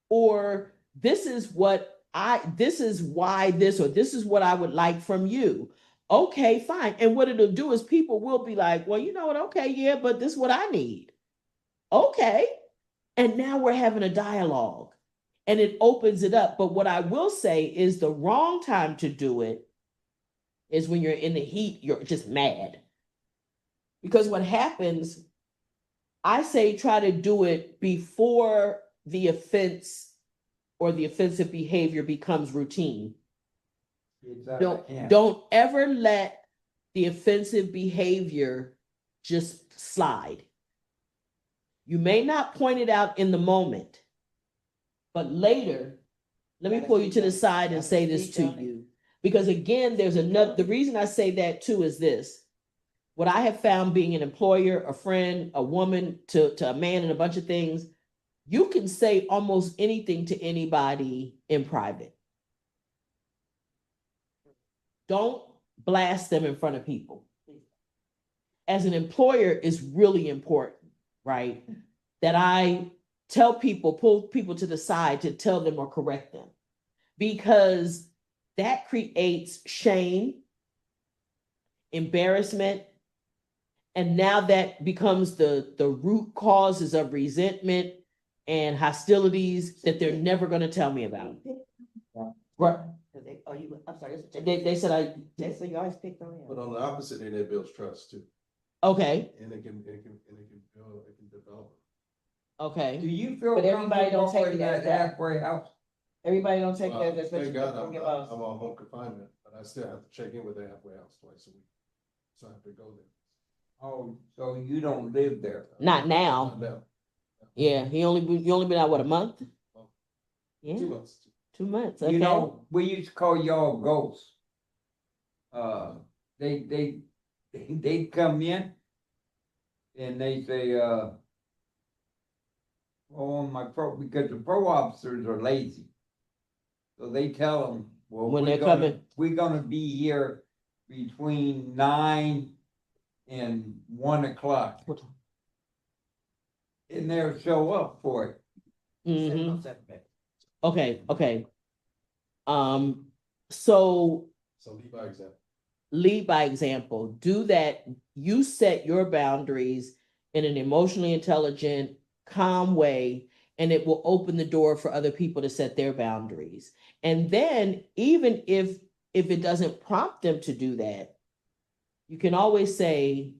Or this is why this, or this is what I would like from you. Okay, fine. And what it'll do is people will be like, well, you know what? Okay, yeah, but this is what I need. Okay. And now we're having a dialogue and it opens it up. But what I will say is the wrong time to do it is when you're in the heat, you're just mad. Because what happens, I say try to do it before the offense or the offensive behavior becomes routine. Don't ever let the offensive behavior just slide. You may not point it out in the moment, but later, let me pull you to the side and say this to you. Because again, the reason I say that too is this. What I have found being an employer, a friend, a woman, to a man, and a bunch of things, you can say almost anything to anybody in private. Don't blast them in front of people. As an employer, it's really important, right? That I pull people to the side to tell them or correct them, because that creates shame, embarrassment, and now that becomes the root causes of resentment and hostilities that they're never going to tell me about. Right. I'm sorry. They said They say you always picked on him. But on the opposite end, it builds trust too. Okay. And it can develop. Okay. Do you feel But everybody don't take comfortable it in as that that. halfway house? Everybody don't take that as Thank God from I'm your boss. on home confinement, but I still have to check in with the halfway house twice a week. So I have to go there. Oh, so you don't live there? Not now. Not now. Yeah. You only been out, what, a month? Yeah. 2 months. 2 months. Okay. You know, we used to call y'all ghosts. They come in and they say, because the pro officers are lazy. So they tell them, well, When they're coming. we're gonna be here between 9 and 1 o'clock. And they'll show up for it. Mhm. Okay. So So lead by example. lead by example. Do that. You set your boundaries in an emotionally intelligent, calm way, and it will open the door for other people to set their boundaries. And then even if it doesn't prompt them to do that, you can always say,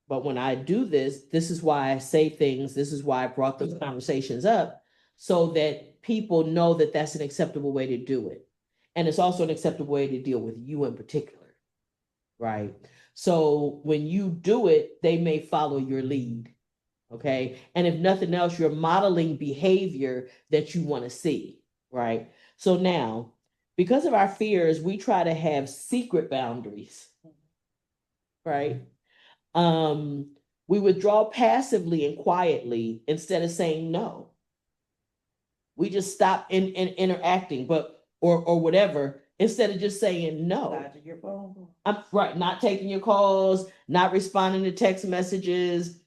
but when I do this, this is why I say things, this is why I brought those conversations up, so that people know that that's an acceptable way to do it. And it's also an acceptable way to deal with you in particular, right? So when you do it, they may follow your lead, okay? And if nothing else, you're modeling behavior that you want to see, right? So now, because of our fears, we try to have secret boundaries, right? We withdraw passively and quietly instead of saying no. We just stop in interacting, or whatever, instead of just saying no. Not to your phone. I'm right, not taking your calls, not responding to text messages.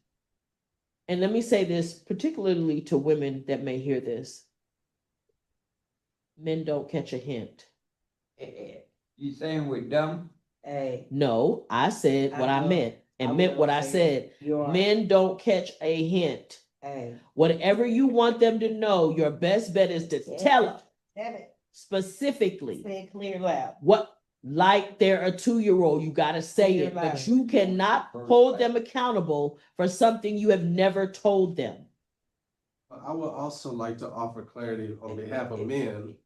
And let me say this, particularly to women that may hear this. Men don't catch a hint. You saying we're dumb? Hey. No, I said what I meant and meant what I said. Men don't catch a hint. Hey. Whatever you want them to know, your best bet is to tell them. Damn it. Specifically. Say it clear loud. What like they're a 2-year-old. You gotta say it, but you cannot hold them accountable for something you have never told them. I would also like to offer clarity on behalf of men.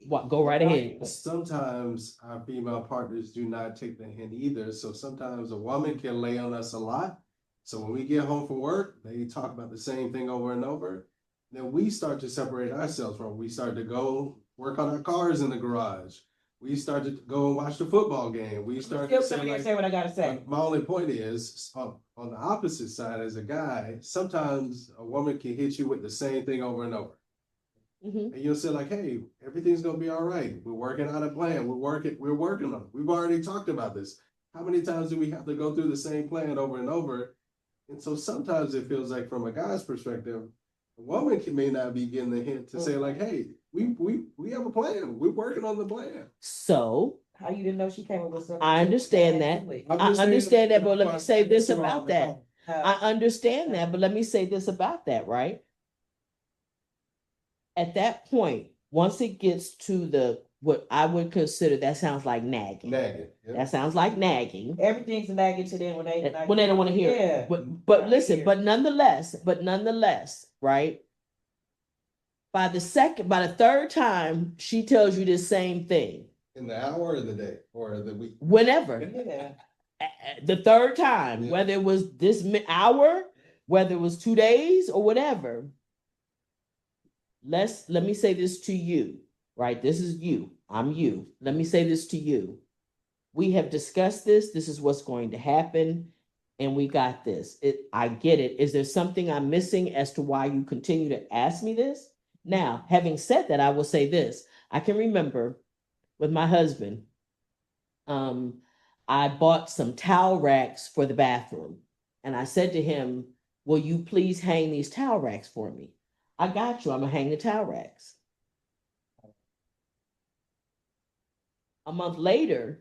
What, go right ahead. Sometimes our female partners do not take the hint either. So sometimes a woman can lay on us a lot. So when we get home from work, they talk about the same thing over and over. Then we start to separate ourselves from it. We start to go work on our cars in the garage. We start to go and watch the football game. We start to Still say what I gotta say. my only point is, on the opposite side, as a guy, sometimes a woman can hit you with the same thing over and over. Mhm. And you'll say like, hey, everything's gonna be all right. We're working on a plan. We're working on it. We've already talked about this. How many times do we have to go through the same plan over and over? And so sometimes it feels like, from a guy's perspective, a woman may not be getting the hint to say like, hey, we have a plan. We're working on the plan. So How you didn't know she came up with something? I understand that. I'm I just saying- understand that, but let me say this about that. How- I understand that, but let me say this about that, right? At that point, once it gets to the, what I would consider, that sounds like nagging. Nagging. Yeah. That sounds like nagging. Everything's nagging to them When they don't want to hear Yeah. it. But listen, but nonetheless, right? By the third time, she tells you the same thing. In the hour or the day or the week. Whenever. Yeah. The third time, Yeah. whether it was this hour, whether it was 2 days or whatever. Let me say this to you, right? This is you. I'm you. Let me say this to you. We have discussed this. This is what's going to happen. And we got this. I get it. Is there something I'm missing as to why you continue to ask me this? Now, having said that, I will say this. I can remember with my husband, I bought some towel racks for the bathroom. And I said to him, will you please hang these towel racks for me? I got you. I'm going to hang the towel racks. A month later,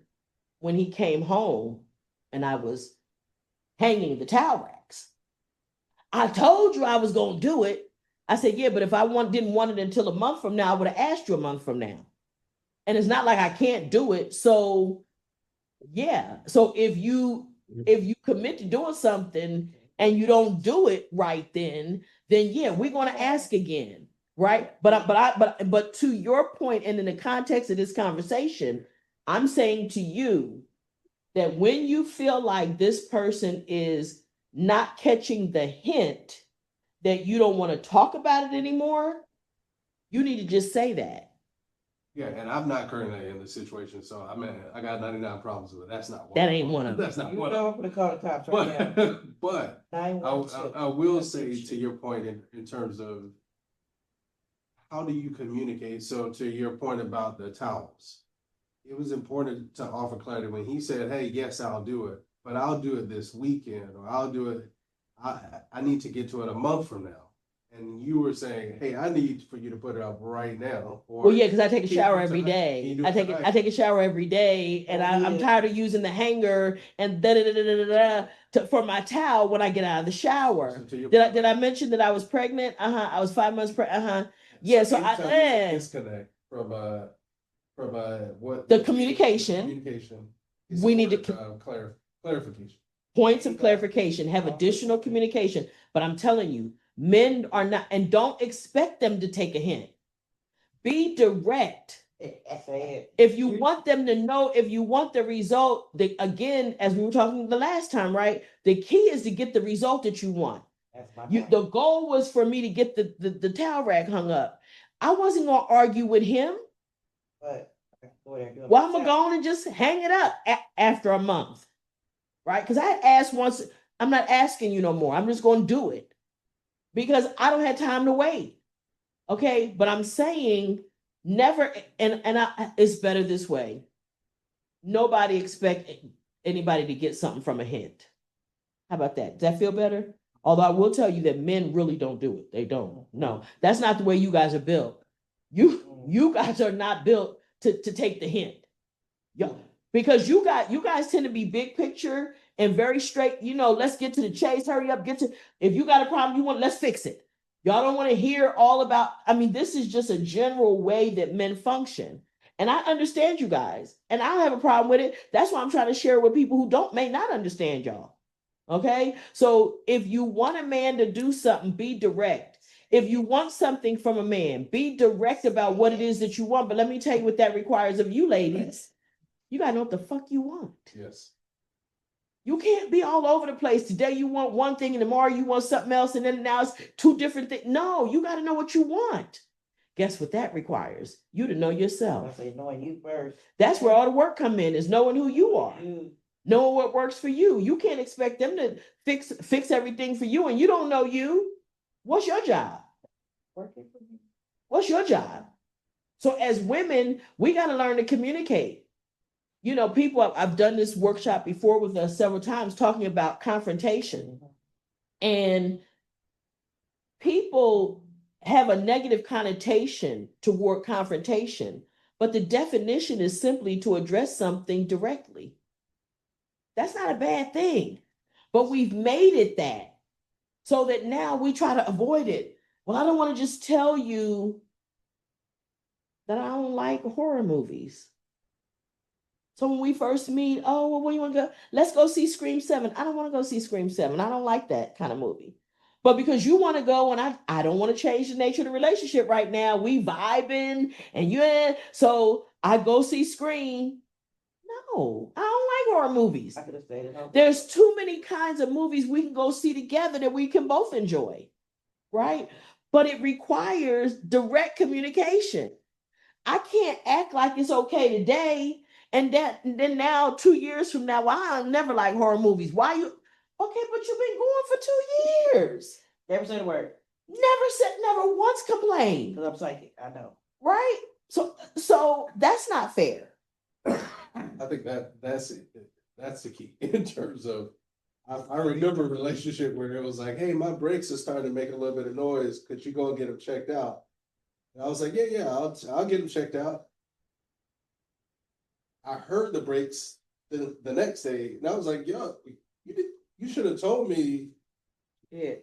when he came home and I was hanging the towel racks, I told you I was going to do it. I said, yeah, but if I didn't want it until a month from now, I would have asked you a month from now. And it's not like I can't do it. So, yeah. So if you commit to doing something and you don't do it right, then yeah, we're going to ask again, right? But to your point, and in the context of this conversation, I'm saying to you that when you feel like this person is not catching the hint that you don't want to talk about it anymore, you need to just say that. Yeah, and I'm not currently in the situation, so I mean, I got 99 problems with it. That's not one. That ain't one of them. That's not You one. know I'm gonna call the cops right now. But I 912. will say, to your point, in terms of how do you communicate? So to your point about the towels, it was important to offer clarity when he said, hey, yes, I'll do it, but I'll do it this weekend, or I'll do it. I need to get to it a month from now. And you were saying, hey, I need for you to put it up right now. Or, well, yeah, because I take a Can you shower do every tonight? Can day. you do I it tonight? take a shower every day, and I'm tired of using the hanger and for my towel when I get out of the shower. So to your Did I mention that I was pregnant? I was 5 months pregnant. Yeah, so disconnect from what The communication. Communication. We need to clarification. points of clarification, have additional communication. But I'm telling you, men are not, and don't expect them to take a hint. Be direct. Say it. If you want them to know, if you want the result, again, as we were talking the last time, right? The key is to get the result that you want. That's my point. The goal was for me to get the towel rack hung up. I wasn't gonna argue with him. But I can go there and do it Well, I'm gonna myself. go on and just hang it up after a month, right? Because I had asked once. I'm not asking you no more. I'm just gonna do it because I don't have time to wait. Okay, but I'm saying never, it's better this way. Nobody expect anybody to get something from a hint. How about that? Does that feel better? Although I will tell you that men really don't do it. They don't. No, that's not the way you guys are built. You guys are not built to take the hint. Because you guys tend to be big picture and very straight. Let's get to the chase. Hurry up. If you got a problem, let's fix it. Y'all don't want to hear all about. I mean, this is just a general way that men function. And I understand you guys, and I don't have a problem with it. That's why I'm trying to share it with people who may not understand y'all. Okay. So if you want a man to do something, be direct. If you want something from a man, be direct about what it is that you want. But let me tell you what that requires of you ladies. You gotta know what the fuck you want. Yes. You can't be all over the place. Today you want one thing and tomorrow you want something else, and then now it's two different things. No, you gotta know what you want. Guess what that requires? You to know I yourself. say knowing you first. That's where all the work come in, is knowing who you are. Knowing what works for you. You can't expect them to fix everything for you, and you don't know you. What's your job? Working for you. What's your job? So as women, we got to learn to communicate. You know, people, I've done this workshop before with us several times talking about confrontation. And people have a negative connotation toward confrontation, but the definition is simply to address something directly. That's not a bad thing, but we've made it that, so that now we try to avoid it. Well, I don't want to just tell you that I don't like horror movies. So when we first meet, oh, well, where you want to go? Let's go see Scream 7. I don't want to go see Scream 7. I don't like that kind of movie. But because you want to go, and I don't want to change the nature of the relationship right now. We vibing and so I go see Scream. No, I don't like horror movies. I could have stayed at home. There's too many kinds of movies we can go see together that we can both enjoy, right? But it requires direct communication. I can't act like it's okay today, and then now 2 years from now, well, I'll never like horror movies. Why you? Okay, but you've been going for 2 years. Never said a word. Never once complained. Because I'm psychic. I know. Right? So that's not fair. I think that's the key in terms of, I remember a relationship where it was like, hey, my brakes are starting to make a little bit of noise. Could you go and get them checked out? And I was like, yeah, I'll get them checked out. I heard the brakes the next day, and I was like, yo, you should have told me. Yeah.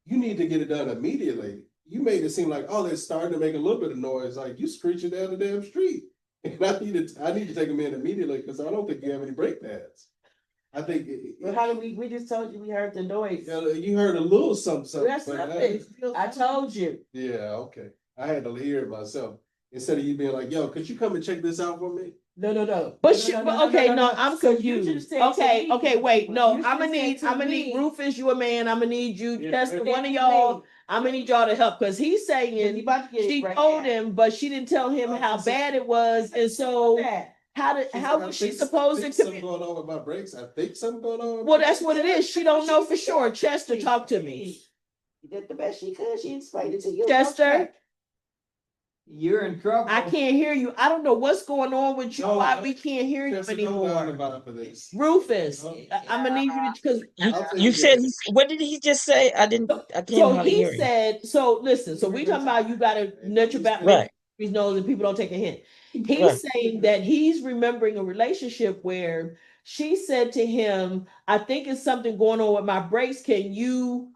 You need to get it done immediately. You made it seem like, oh, they're starting to make a little bit of noise. Like, you screeching down the damn street. And I need to take them in immediately because I don't think you have any brake pads. I think. Well, how did we just told you we heard the noise. You heard a little something. That's nothing. I told you. Yeah, okay. I had to hear it myself. Instead of you being like, yo, could you come and check this out for me? No. But I'm confused. Okay, wait. No, I'm gonna need Rufus, you a man. I'm gonna need you, Chester, one of y'all. I'm gonna need y'all to help, because he's saying she told him, but she didn't tell him how bad it was, and so how was she supposed to something going on with my brakes? I think something going on. Well, that's what it is. She don't know for sure. Chester, talk to me. She did the best she could. She explained it to you. Chester, You're in trouble. I can't hear you. I don't know what's going on with you. No, Why we can't hear you Chester, don't lie anymore. about for this. Rufus, I'm gonna need you to, because You said, what did he just say? I can't so hardly he hear you. said, so listen, so we talking about you gotta nurture back Right. his nose and people don't take a hint. He's Right. saying that he's remembering a relationship where she said to him, I think it's something going on with my brakes. Can you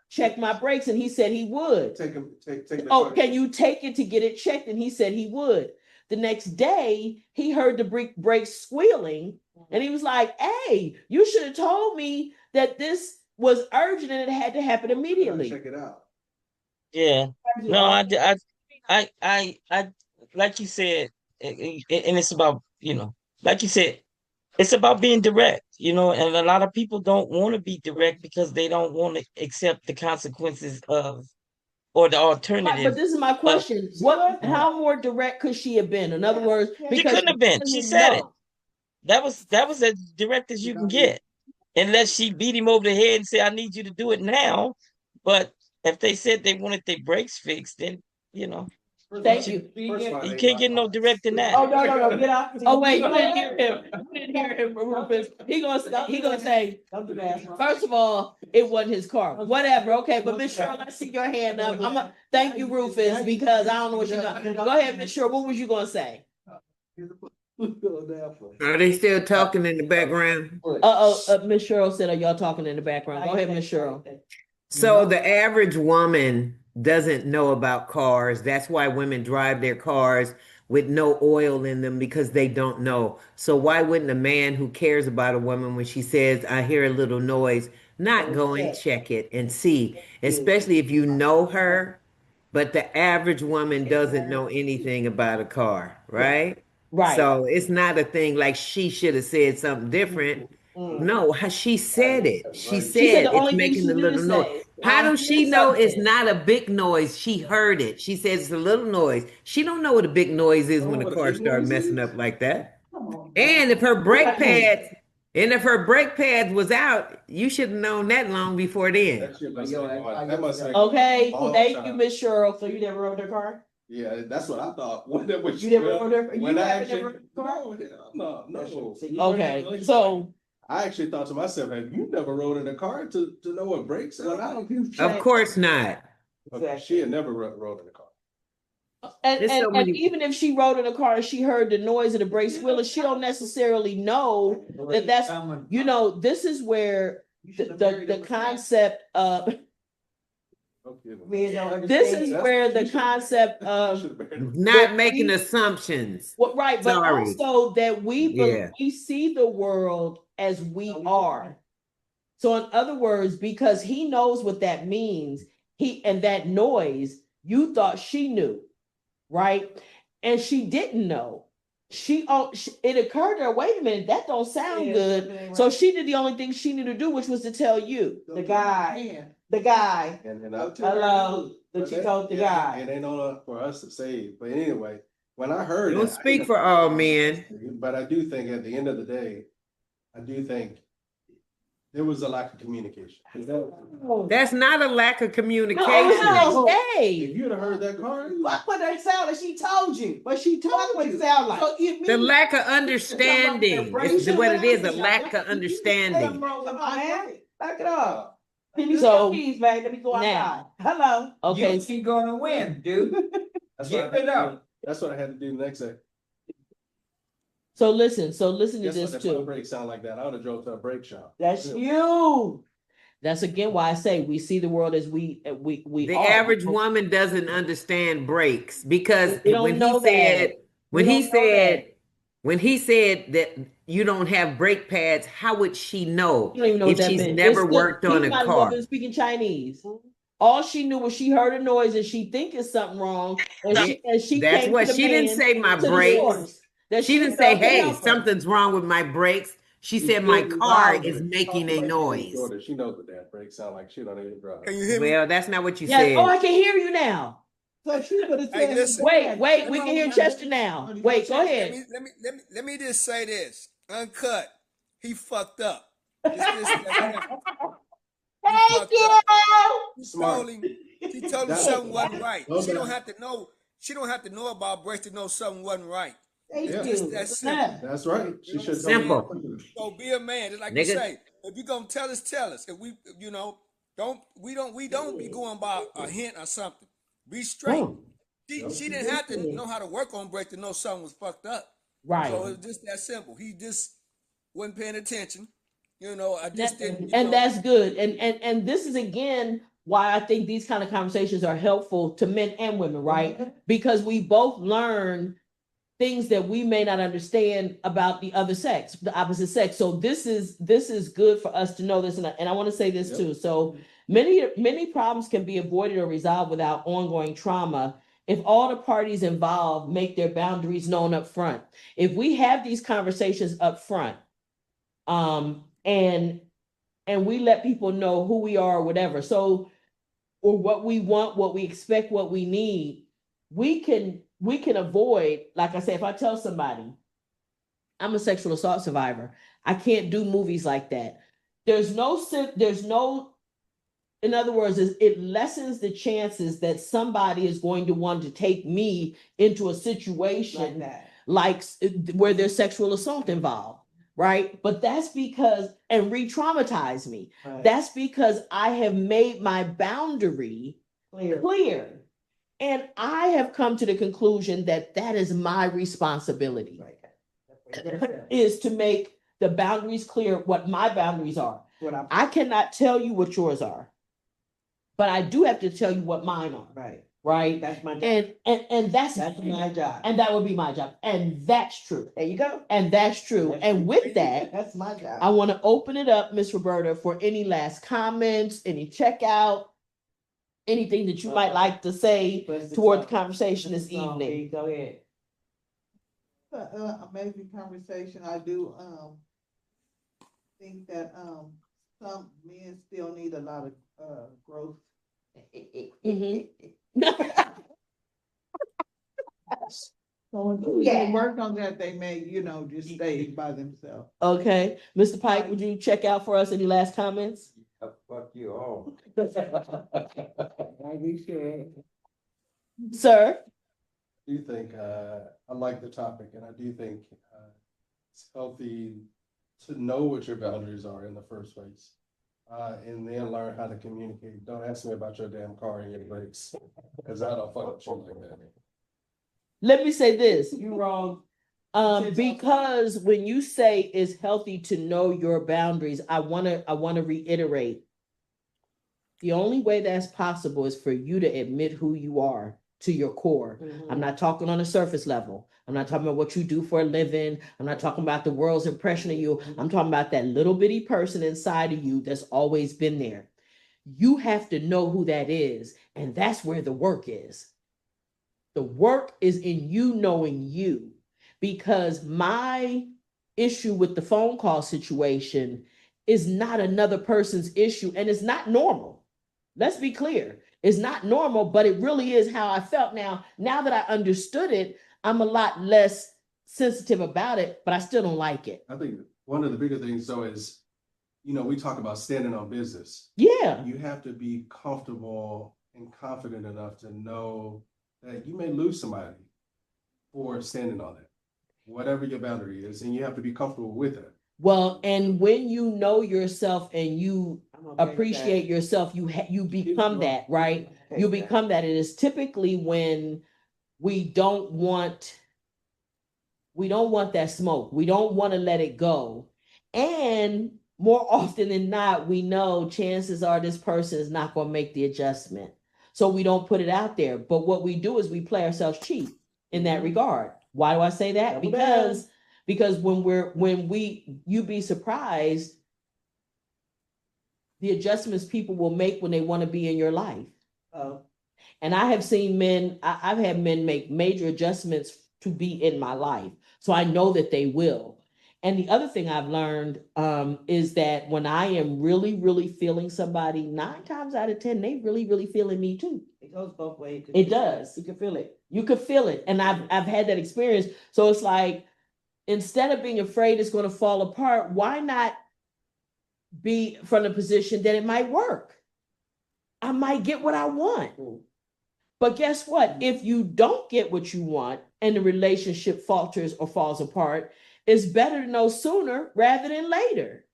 check my brakes? And he said he would. Take the Oh, car. can you take it to get it checked? And he said he would. The next day, he heard the brakes squealing, and he was like, hey, you should have told me that this was urgent and it had to happen immediately. Check it out. Yeah. No, I like you said, and it's about, like you said, it's about being direct, and a lot of people don't want to be direct because they don't want to accept the consequences or the Right, alternative. but this is my question. How more direct could she have been? In other words, She because couldn't have been. She said it. That was as direct as you can get, unless she beat him over the head and said, "I need you to do it now." But if they said they wanted their brakes fixed, then Thank you. you can't get no direct than that. Oh, no, get out. Oh, wait, you didn't hear him. You didn't hear him, Rufus. He gonna say, Don't do that. first of all, it wasn't his car. Whatever, okay, but Miss Cheryl, I see your hand up. Thank you, Rufus, because I don't know what you're gonna, go ahead, Miss Cheryl, what was you gonna say? Are they still talking in the background? Miss Cheryl said, are y'all talking in the background? Go ahead, Miss Cheryl. So the average woman doesn't know about cars. That's why women drive their cars with no oil in them because they don't know. So why wouldn't a man who cares about a woman when she says, I hear a little noise, not go and check it and see, especially if you know her, but the average woman doesn't know anything about a car, right? Right. So it's not a thing like she should have said something different. No, she said it. She She said said the it's only thing making she a did little is noise. say, How I does hear she know it's something. not a big noise? She heard it. She says it's a little noise. She don't know what a big noise is when a car starts messing up like that. And if her brake pads, was out, you should have known that long before then. That shit must have been going- that must have been Okay, long thank you, time. Miss Cheryl. So you never rode her car? Yeah, that's what I thought. When that was You never rode her? You when I haven't actually, never rode her car? no. Okay, so I actually thought to myself, have you never rode in a car to know what brakes are? Of course not. Okay, she had never rode in a car. and, There's so and many- even if she rode in a car and she heard the noise of the brake squealer, she don't necessarily know that that's, you know, this is where the concept of this is where the concept of Not making assumptions. well, right, but Sorry. also that Yeah. we see the world as we are. So in other words, because he knows what that means, and that noise, you thought she knew, right? And she didn't know. It occurred to her, wait a minute, that don't sound good. So she did the only thing she needed to do, which was to tell you, the guy. And I'll tell Hello, that you told the guy. It ain't on for us to say, but anyway, when I heard Don't it, speak for all men. but I do think at the end of the day, I do think there was a lack of communication. That's not a lack of No, communication. no, If hey. you'd have heard that car, What that sound like she told you? But she told What you. it sound like? So it The means lack of understanding is what it is, a lack of understanding. Come on, man. Back it up. So- Keys, man. Let me go Now. outside. Hello. okay. You ain't gonna win, dude. that's Give what I had it to up. do. That's what I had to do next day. So listen to Guess this what? If my too. brakes sound like that, I would have drove to a brake shop. That's Yeah. you. That's again why I say we see the world as we The are. average woman doesn't understand brakes because We don't when know he said, that. when We he don't know said, that. when he said that you don't have brake pads, how would she know You don't even know if what that she's meant. never It's worked on he a might as well car? been speaking Chinese. All she knew was she heard a noise and she think it's something wrong, and she That's came what to the she didn't man, say. My to the brakes. source, that She didn't say, felt to "Hey, help her. something's wrong with my brakes." She said, "My car is making a noise." She knows what that brakes sound like. She don't even drive. Can you hear me? Well, that's not what you Yes. said. Oh, I can hear you now. So she would have Hey, said, listen. Wait, we can hear Chester now. Wait, go ahead. Let me just say this. Uncut. He fucked up. He Thank fucked you. up. She Smart. told him, she told him That's- something wasn't right. Well She don't done. have to know. She don't have to know about brakes to know something wasn't right. Thank Yeah. It's you. that simple. That's right. She should Simple. So be a man. Just like Nigga. you say, if you gonna tell us, tell us. If we, don't be going by a hint or something. Be straight. She didn't have to know how to work on brakes to know something was fucked up. Right. So it's just that simple. He just wasn't paying attention. I just didn't. And that's good. And this is again why I think these kind of conversations are helpful to men and women, right? Because we both learn things that we may not understand about the other sex, the opposite sex. So this is good for us to know this. And I want to say this too. So many problems can be avoided or resolved without ongoing trauma if all the parties involved make their boundaries known up front. If we have these conversations up front, and we let people know who we are or whatever, so or what we want, what we expect, what we need, we can avoid, like I said, if I tell somebody I'm a sexual assault survivor, I can't do movies like that. There's no, in other words, it lessens the chances that somebody is going to want to take me into a situation like where there's sexual assault involved, right? But that's because, and re-traumatize me. Right. That's because I have made my boundary clear. And I have come to the conclusion that that is my responsibility, is to make the boundaries clear, what my boundaries are. I cannot tell you what yours are, but I do have to tell you what mine are. Right. right? That's my job. And that's my job. and that would be my job. And that's true. There you go. And that's true. That's And true. with that, That's my job. I want to open it up, Miss Roberta, for any last comments, any checkout, anything that you might like to say toward the conversation this evening. Go ahead. Amazing conversation. I do think that some men still need a lot of growth. Mhm. So if they work on that, they may, just stay by themselves. Okay, Mr. Pike, would you check out for us? Any last comments? Fuck you all. We should. Sir? I do think, I like the topic, and I do think it's healthy to know what your boundaries are in the first place. And then learn how to communicate. Don't ask me about your damn car and your brakes, because I don't fuck with you like that. Let me say this. You wrong. Because when you say it's healthy to know your boundaries, I wanna reiterate. The only way that's possible is for you to admit who you are to your core. I'm not talking on a surface level. I'm not talking about what you do for a living. I'm not talking about the world's impression of you. I'm talking about that little bitty person inside of you that's always been there. You have to know who that is, and that's where the work is. The work is in you knowing you, because my issue with the phone call situation is not another person's issue, and it's not normal. Let's be clear. It's not normal, but it really is how I felt. Now that I understood it, I'm a lot less sensitive about it, but I still don't like it. I think one of the bigger things though is, we talk about standing on business. Yeah. You have to be comfortable and confident enough to know that you may lose somebody for standing on it, whatever your boundary is, and you have to be comfortable with it. Well, and when you know yourself and you appreciate yourself, you become that, right? You become that. It is typically when we don't want that smoke. We don't want to let it go. And more often than not, we know chances are this person is not going to make the adjustment. So we don't put it out there. But what we do is we play ourselves cheap in that regard. Why do I say that? Because you'd be surprised the adjustments people will make when they want to be in your life. Oh. And I have seen I've had men make major adjustments to be in my life. So I know that they will. And the other thing I've learned is that when I am really, really feeling somebody, 9 times out of 10, they really, really feeling me too. It goes both ways. It does. You can feel it. You could feel it. And I've had that experience. So it's like, instead of being afraid it's going to fall apart, why not be from the position that it might work? I might get what I want. But guess what? If you don't get what you want and the relationship falters or falls apart, it's better to know sooner rather than later.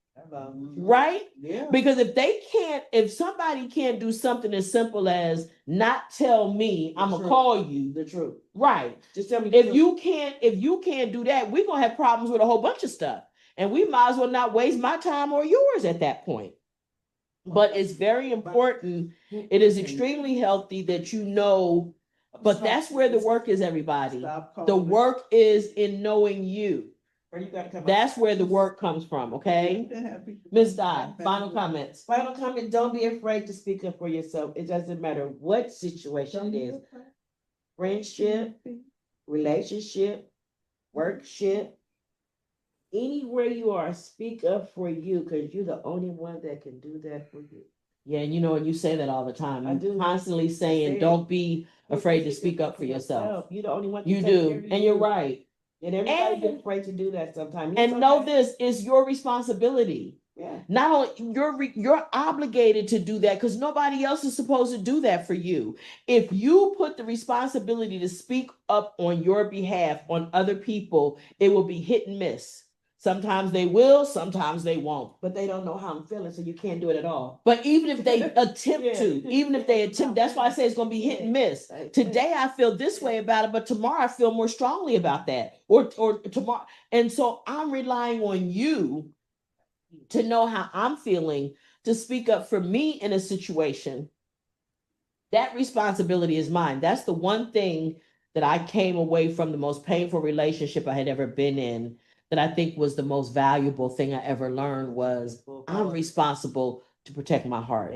Right? Yeah. Because if somebody can't do something as simple as not tell me, I'm gonna call you the truth. Right. Just tell me if you can't do that, we're gonna have problems with a whole bunch of stuff. And we might as well not waste my time or yours at that point. But it's very important. It is extremely healthy that you know, but that's where the work is, everybody. The work is in knowing you. That's where the work comes from, okay? Ms. Dye, final comments. Final comment, don't be afraid to speak up for yourself. It doesn't matter what situation it is. Friendship, relationship, workship, anywhere you are, speak up for you, because you're the only one that can do that for you. Yeah, and you say that all the time. I do. Constantly saying, don't be afraid to speak up for yourself. You're the only one. You do, and you're right. And everybody gets afraid to do that sometimes. And know this is your responsibility. Yeah. Not only you're obligated to do that because nobody else is supposed to do that for you. If you put the responsibility to speak up on your behalf on other people, it will be hit and miss. Sometimes they will, sometimes they won't. But they don't know how I'm feeling, so you can't do it at all. But even if they attempt, that's why I say it's going to be hit and miss. Today I feel this way about it, but tomorrow I feel more strongly about that. Or tomorrow. And so I'm relying on you to know how I'm feeling, to speak up for me in a situation. that responsibility is mine. That's the one thing that I came away from the most painful relationship I had ever been in, that I think was the most valuable thing I ever learned was I'm responsible to protect my heart.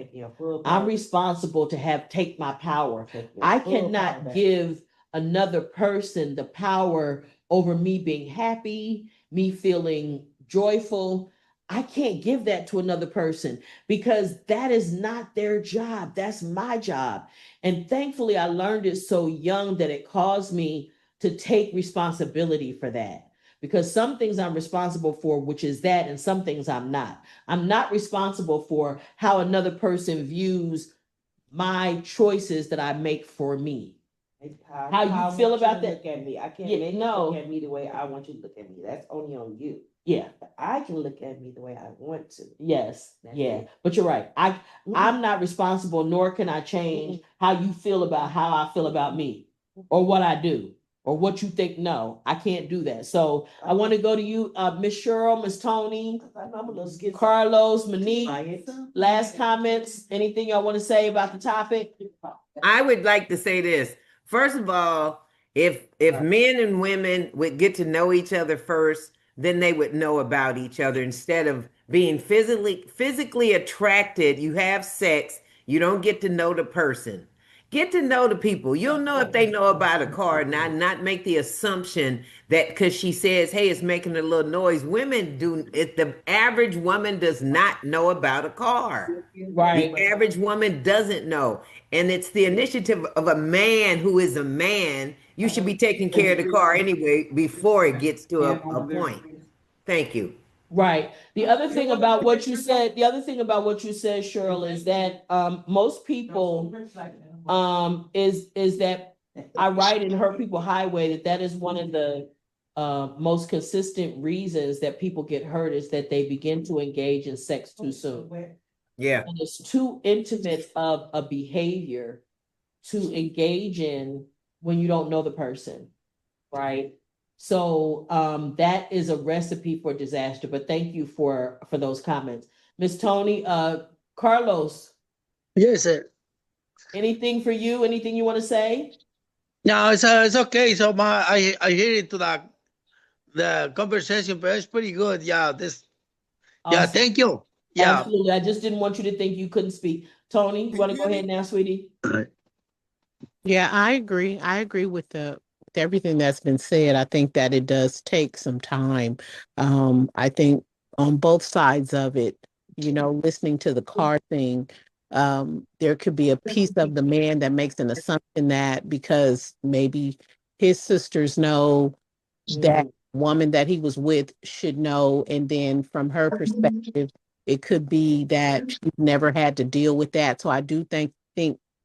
I'm responsible to take my power. I cannot give another person the power over me being happy, me feeling joyful. I can't give that to another person because that is not their job. That's my job. And thankfully, I learned it so young that it caused me to take responsibility for that. Because some things I'm responsible for, which is that, and some things I'm not. I'm not responsible for how another person views my choices that I make for me. How you feel about that? Look at me. I can't Yeah, make you no. look at me the way I want you to look at me. That's only on you. Yeah. But I can look at me the way I want to. Yes. That's Yeah. it. But you're right. I'm not responsible, nor can I change how you feel about how I feel about me or what I do or what you think. No, I can't do that. So I want to go to you, Miss Cheryl, Miss Tony, I know I'm a little scared. Carlos, Monique. Last comments? Anything y'all want to say about the topic? I would like to say this. First of all, if men and women would get to know each other first, then they would know about each other instead of being physically attracted. You have sex, you don't get to know the person. Get to know the people. You'll know if they know about a car, not make the assumption that because she says, hey, it's making a little noise. Women do it, the average woman does not know about a car. Right. The average woman doesn't know. And it's the initiative of a man who is a man. You should be taking care of the car anyway before it gets to a point. Thank you. Right. The other thing about what you said, Cheryl, is that most people is that I write in Hurt People Highway that is one of the most consistent reasons that people get hurt is that they begin to engage in sex too soon. Yeah. And it's too intimate of a behavior to engage in when you don't know the person, right? So that is a recipe for disaster. But thank you for those comments. Miss Tony, Carlos, Yes, sir. anything for you? Anything you want to say? No, it's okay. So I hear it to the conversation, but it's pretty good. Yeah, Awesome. thank you. Yeah. Absolutely. I just didn't want you to think you couldn't speak. Tony, you want to go ahead now, sweetie? Yeah, I agree. I agree with with everything that's been said. I think that it does take some time. I think on both sides of it, listening to the car thing, there could be a piece of the man that makes an assumption that because maybe his sisters know that woman that he was with should know, and then from her perspective, it could be that she's never had to deal with that. So I do think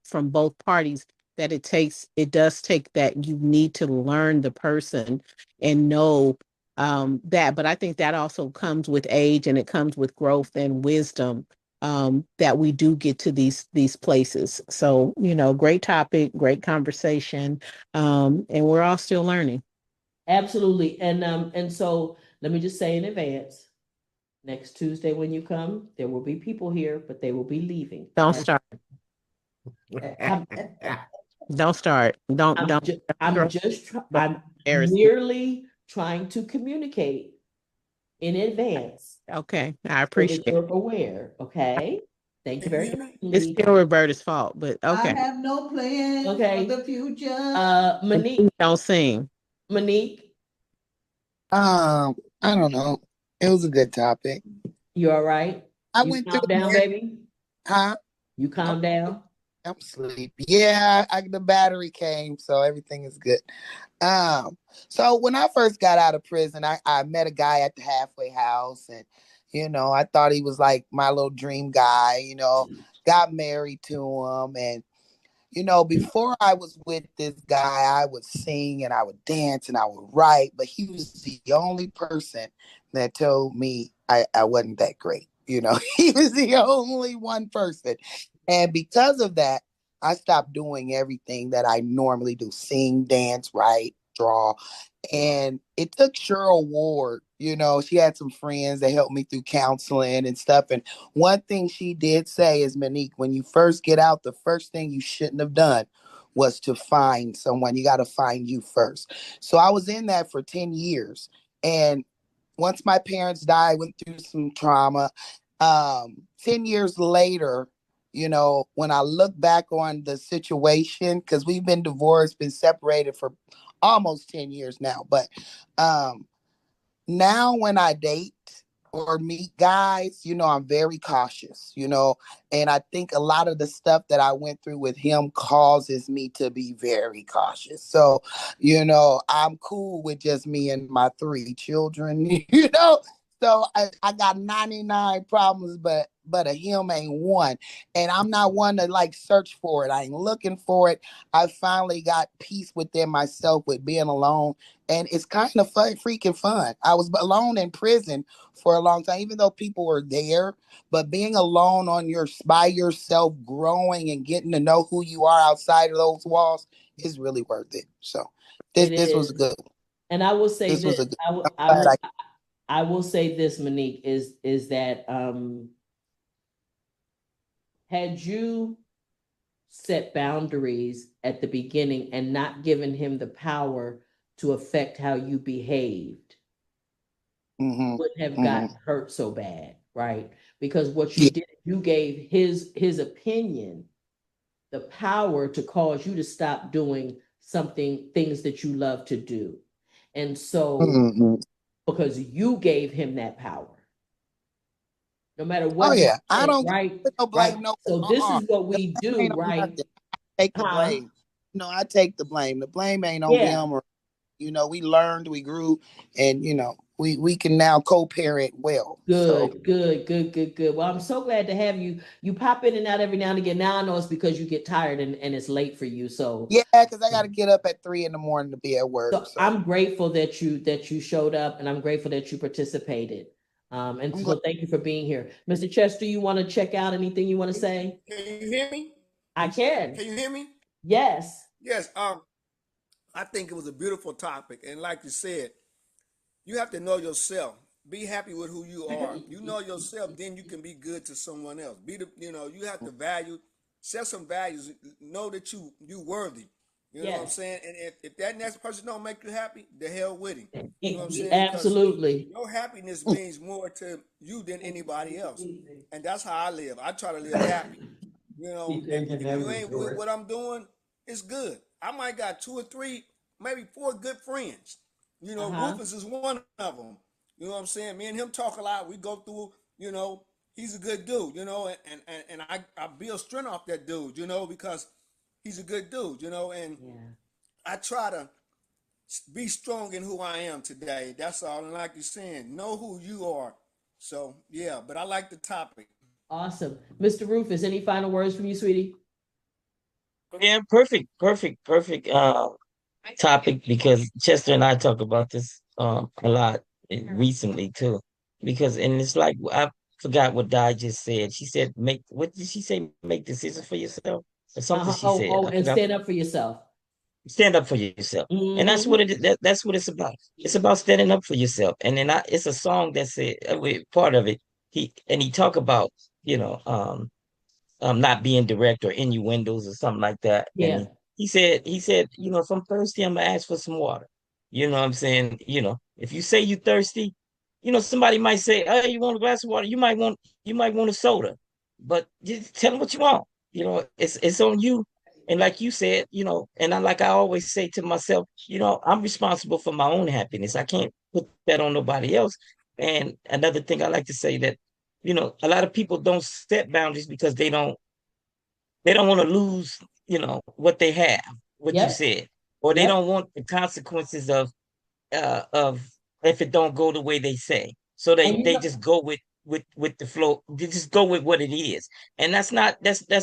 from both parties that it does take that you need to learn the person and know that. But I think that also comes with age and it comes with growth and wisdom, that we do get to these places. So, great topic, great conversation, and we're all still learning. Absolutely. And so let me just say in advance, next Tuesday when you come, there will be people here, but they will be leaving. Don't start. Don't start. Don't. I'm merely trying to communicate in advance. Okay, I So appreciate that you're aware. Okay. Thank you very much. It's still Roberta's fault, but I okay. have no plans Okay. for the future. Monique, Don't sing. Monique, I don't know. It was a good topic. you all right? I You went calm through down, it. baby. Huh? You calm down. I'm sleepy. Yeah, the battery came, so everything is good. So when I first got out of prison, I met a guy at the halfway house, and I thought he was like my little dream guy. Got married to him, and before I was with this guy, I would sing and I would dance and I would write, but he was the only person that told me I wasn't that great. He was the only one person. And because of that, I stopped doing everything that I normally do: sing, dance, write, straw. And it took Cheryl Ward, she had some friends that helped me through counseling and stuff. And one thing she did say is, Monique, when you first get out, the first thing you shouldn't have done was to find someone. You got to find you first. So I was in that for 10 years. And once my parents died, went through some trauma. 10 years later, when I look back on the situation, because we've been divorced, been separated for almost 10 years now. But now when I date or meet guys, I'm very cautious, and I think a lot of the stuff that I went through with him causes me to be very cautious. So, I'm cool with just me and my 3 children, So I got 99 problems, but a him ain't one. And I'm not one to like search for it. I ain't looking for it. I finally got peace within myself with being alone. And it's kind of fun, freaking fun. I was alone in prison for a long time, even though people were there. But being alone by yourself, growing and getting to know who you are outside of those walls is really worth it. So this was good. And I will say this. I will say this, Monique, is that had you set boundaries at the beginning and not given him the power to affect how you behaved, wouldn't have gotten hurt so bad, right? Because what you did, you gave his opinion the power to cause you to stop doing things that you love to do. And so because you gave him that power. No matter what. Oh yeah, I don't right. No blame. No. So this is what we do, right? Take the blame. I take the blame. The blame ain't on them. Or we learned, we grew, and we can now co-parent well. Good. Well, I'm so glad to have you. You pop in and out every now and again. Now I know it's because you get tired and it's late for you. So yeah, because I got to get up at 3 a.m. to be at work. So I'm grateful that you showed up, and I'm grateful that you participated. And so thank you for being here. Mr. Chester, you want to check out anything you want to say? Can you hear me? I can. Can you hear me? Yes. Yes. I think it was a beautiful topic. And like you said, you have to know yourself. Be happy with who you are. You know yourself, then you can be good to someone else. You have to value, set some values. Know that you worthy. You know what I'm saying? And if that next person don't make you happy, the hell with him. You know what I'm saying? Absolutely. Because your happiness means more to you than anybody else. And that's how I live. I try to live happy. If you ain't with what I'm doing, it's good. I might got 2 or 3, maybe 4 good friends. Rufus is one of them. You know what I'm saying? Me and him talk a lot. We go through, he's a good dude, and I build strength off that dude, because he's a good dude, and I try to be strong in who I am today. That's all. And like you're saying, know who you are. So, yeah, but I like the topic. Awesome. Mr. Rufus, any final words from you, sweetie? Yeah, perfect topic, because Chester and I talk about this a lot recently too. And it's like, I forgot what Di just said. She said, what did she say? Make decisions for yourself or something she said. And stand up for yourself. Stand up for yourself. And that's what that's what it's about. It's about standing up for yourself. And then it's a song that said, part of it, he talk about, not being direct or innuendos or something like that. Yeah. And he said, if I'm thirsty, I'm gonna ask for some water. You know what I'm saying? If you say you thirsty, somebody might say, oh, you want a glass of water? You might want a soda, but just tell them what you want. It's on you. And like you said, and I always say to myself, I'm responsible for my own happiness. I can't put that on nobody else. And another thing I like to say that, a lot of people don't set boundaries because they don't want to lose, what they have, what you said, or they don't want the consequences of if it don't go the way they say. So they just go with the flow. They just go with what it is, and that's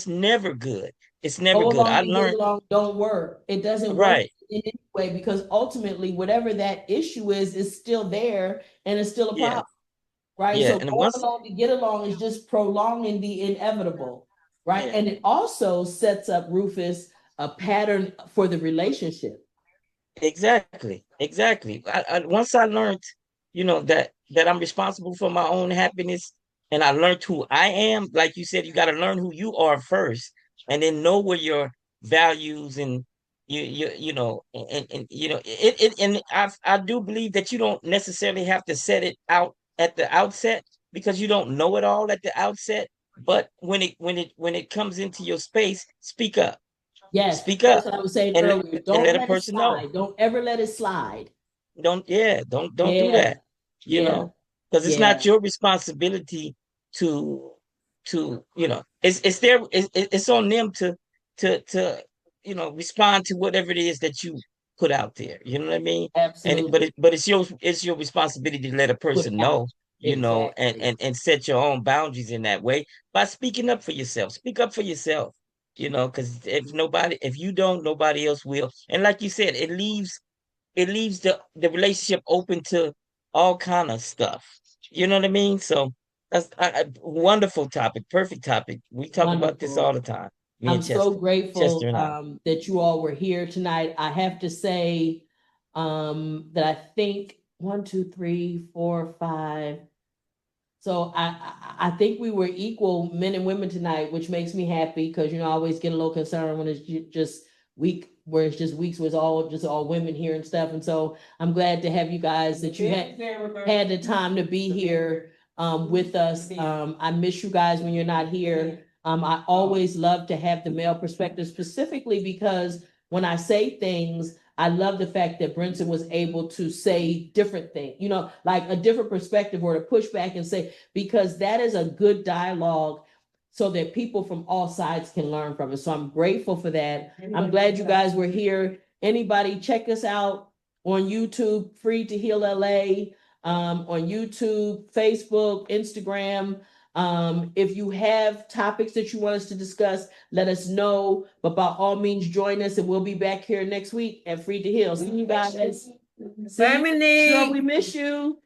never good. It's never good. I learned don't work. It doesn't work in any way, because ultimately, whatever that issue is still there and it's still a problem. Right. Yeah. So going along to get along is just prolonging the inevitable. Right. Yeah. And it also sets up, Rufus, a pattern for the relationship. Exactly, exactly. Once I learned, that I'm responsible for my own happiness, and I learned who I am. Like you said, you got to learn who you are first, and then know where your values and and I do believe that you don't necessarily have to set it out at the outset because you don't know it all at the outset. But when it comes into your space, speak up, Yes, speak that's up, what I was saying and earlier. and Don't let a let it person know. slide. Don't ever let it slide. Don't do Yeah, that, yeah, because it's not yeah. your responsibility to it's on them to respond to whatever it is that you put out there. You know what I mean? Absolutely. But it's your responsibility to let a Put it person out. know, and Exactly. and set your own boundaries in that way by speaking up for yourself. Speak up for yourself, because if you don't, nobody else will. And like you said, it leaves the relationship open to all kind of stuff. You know what I mean? So that's a wonderful topic, perfect topic. We talk about this all Wonderful. the time. Me I'm and so Chester grateful and I. that you all were here tonight. I have to say that I think 1, 2, 3, 4, 5. So I think we were equal men and women tonight, which makes me happy because I always get a little concerned when it's just week where it's just weeks was all women here and stuff. And so I'm glad to have you guys that you had the time to be here with us. I miss you guys when you're not here. I always love to have the male perspective specifically because when I say things, I love the fact that Brenton was able to say different things, like a different perspective or to push back and say, because that is a good dialogue so that people from all sides can learn from it. So I'm grateful for that. I'm glad you guys were here. Anybody check us out on YouTube, Free to Heal LA, on YouTube, Facebook, Instagram. If you have topics that you want us to discuss, let us know. But by all means, join us, and we'll be back here next week at Free to Heal. See you guys. Bye, Monique. We miss you.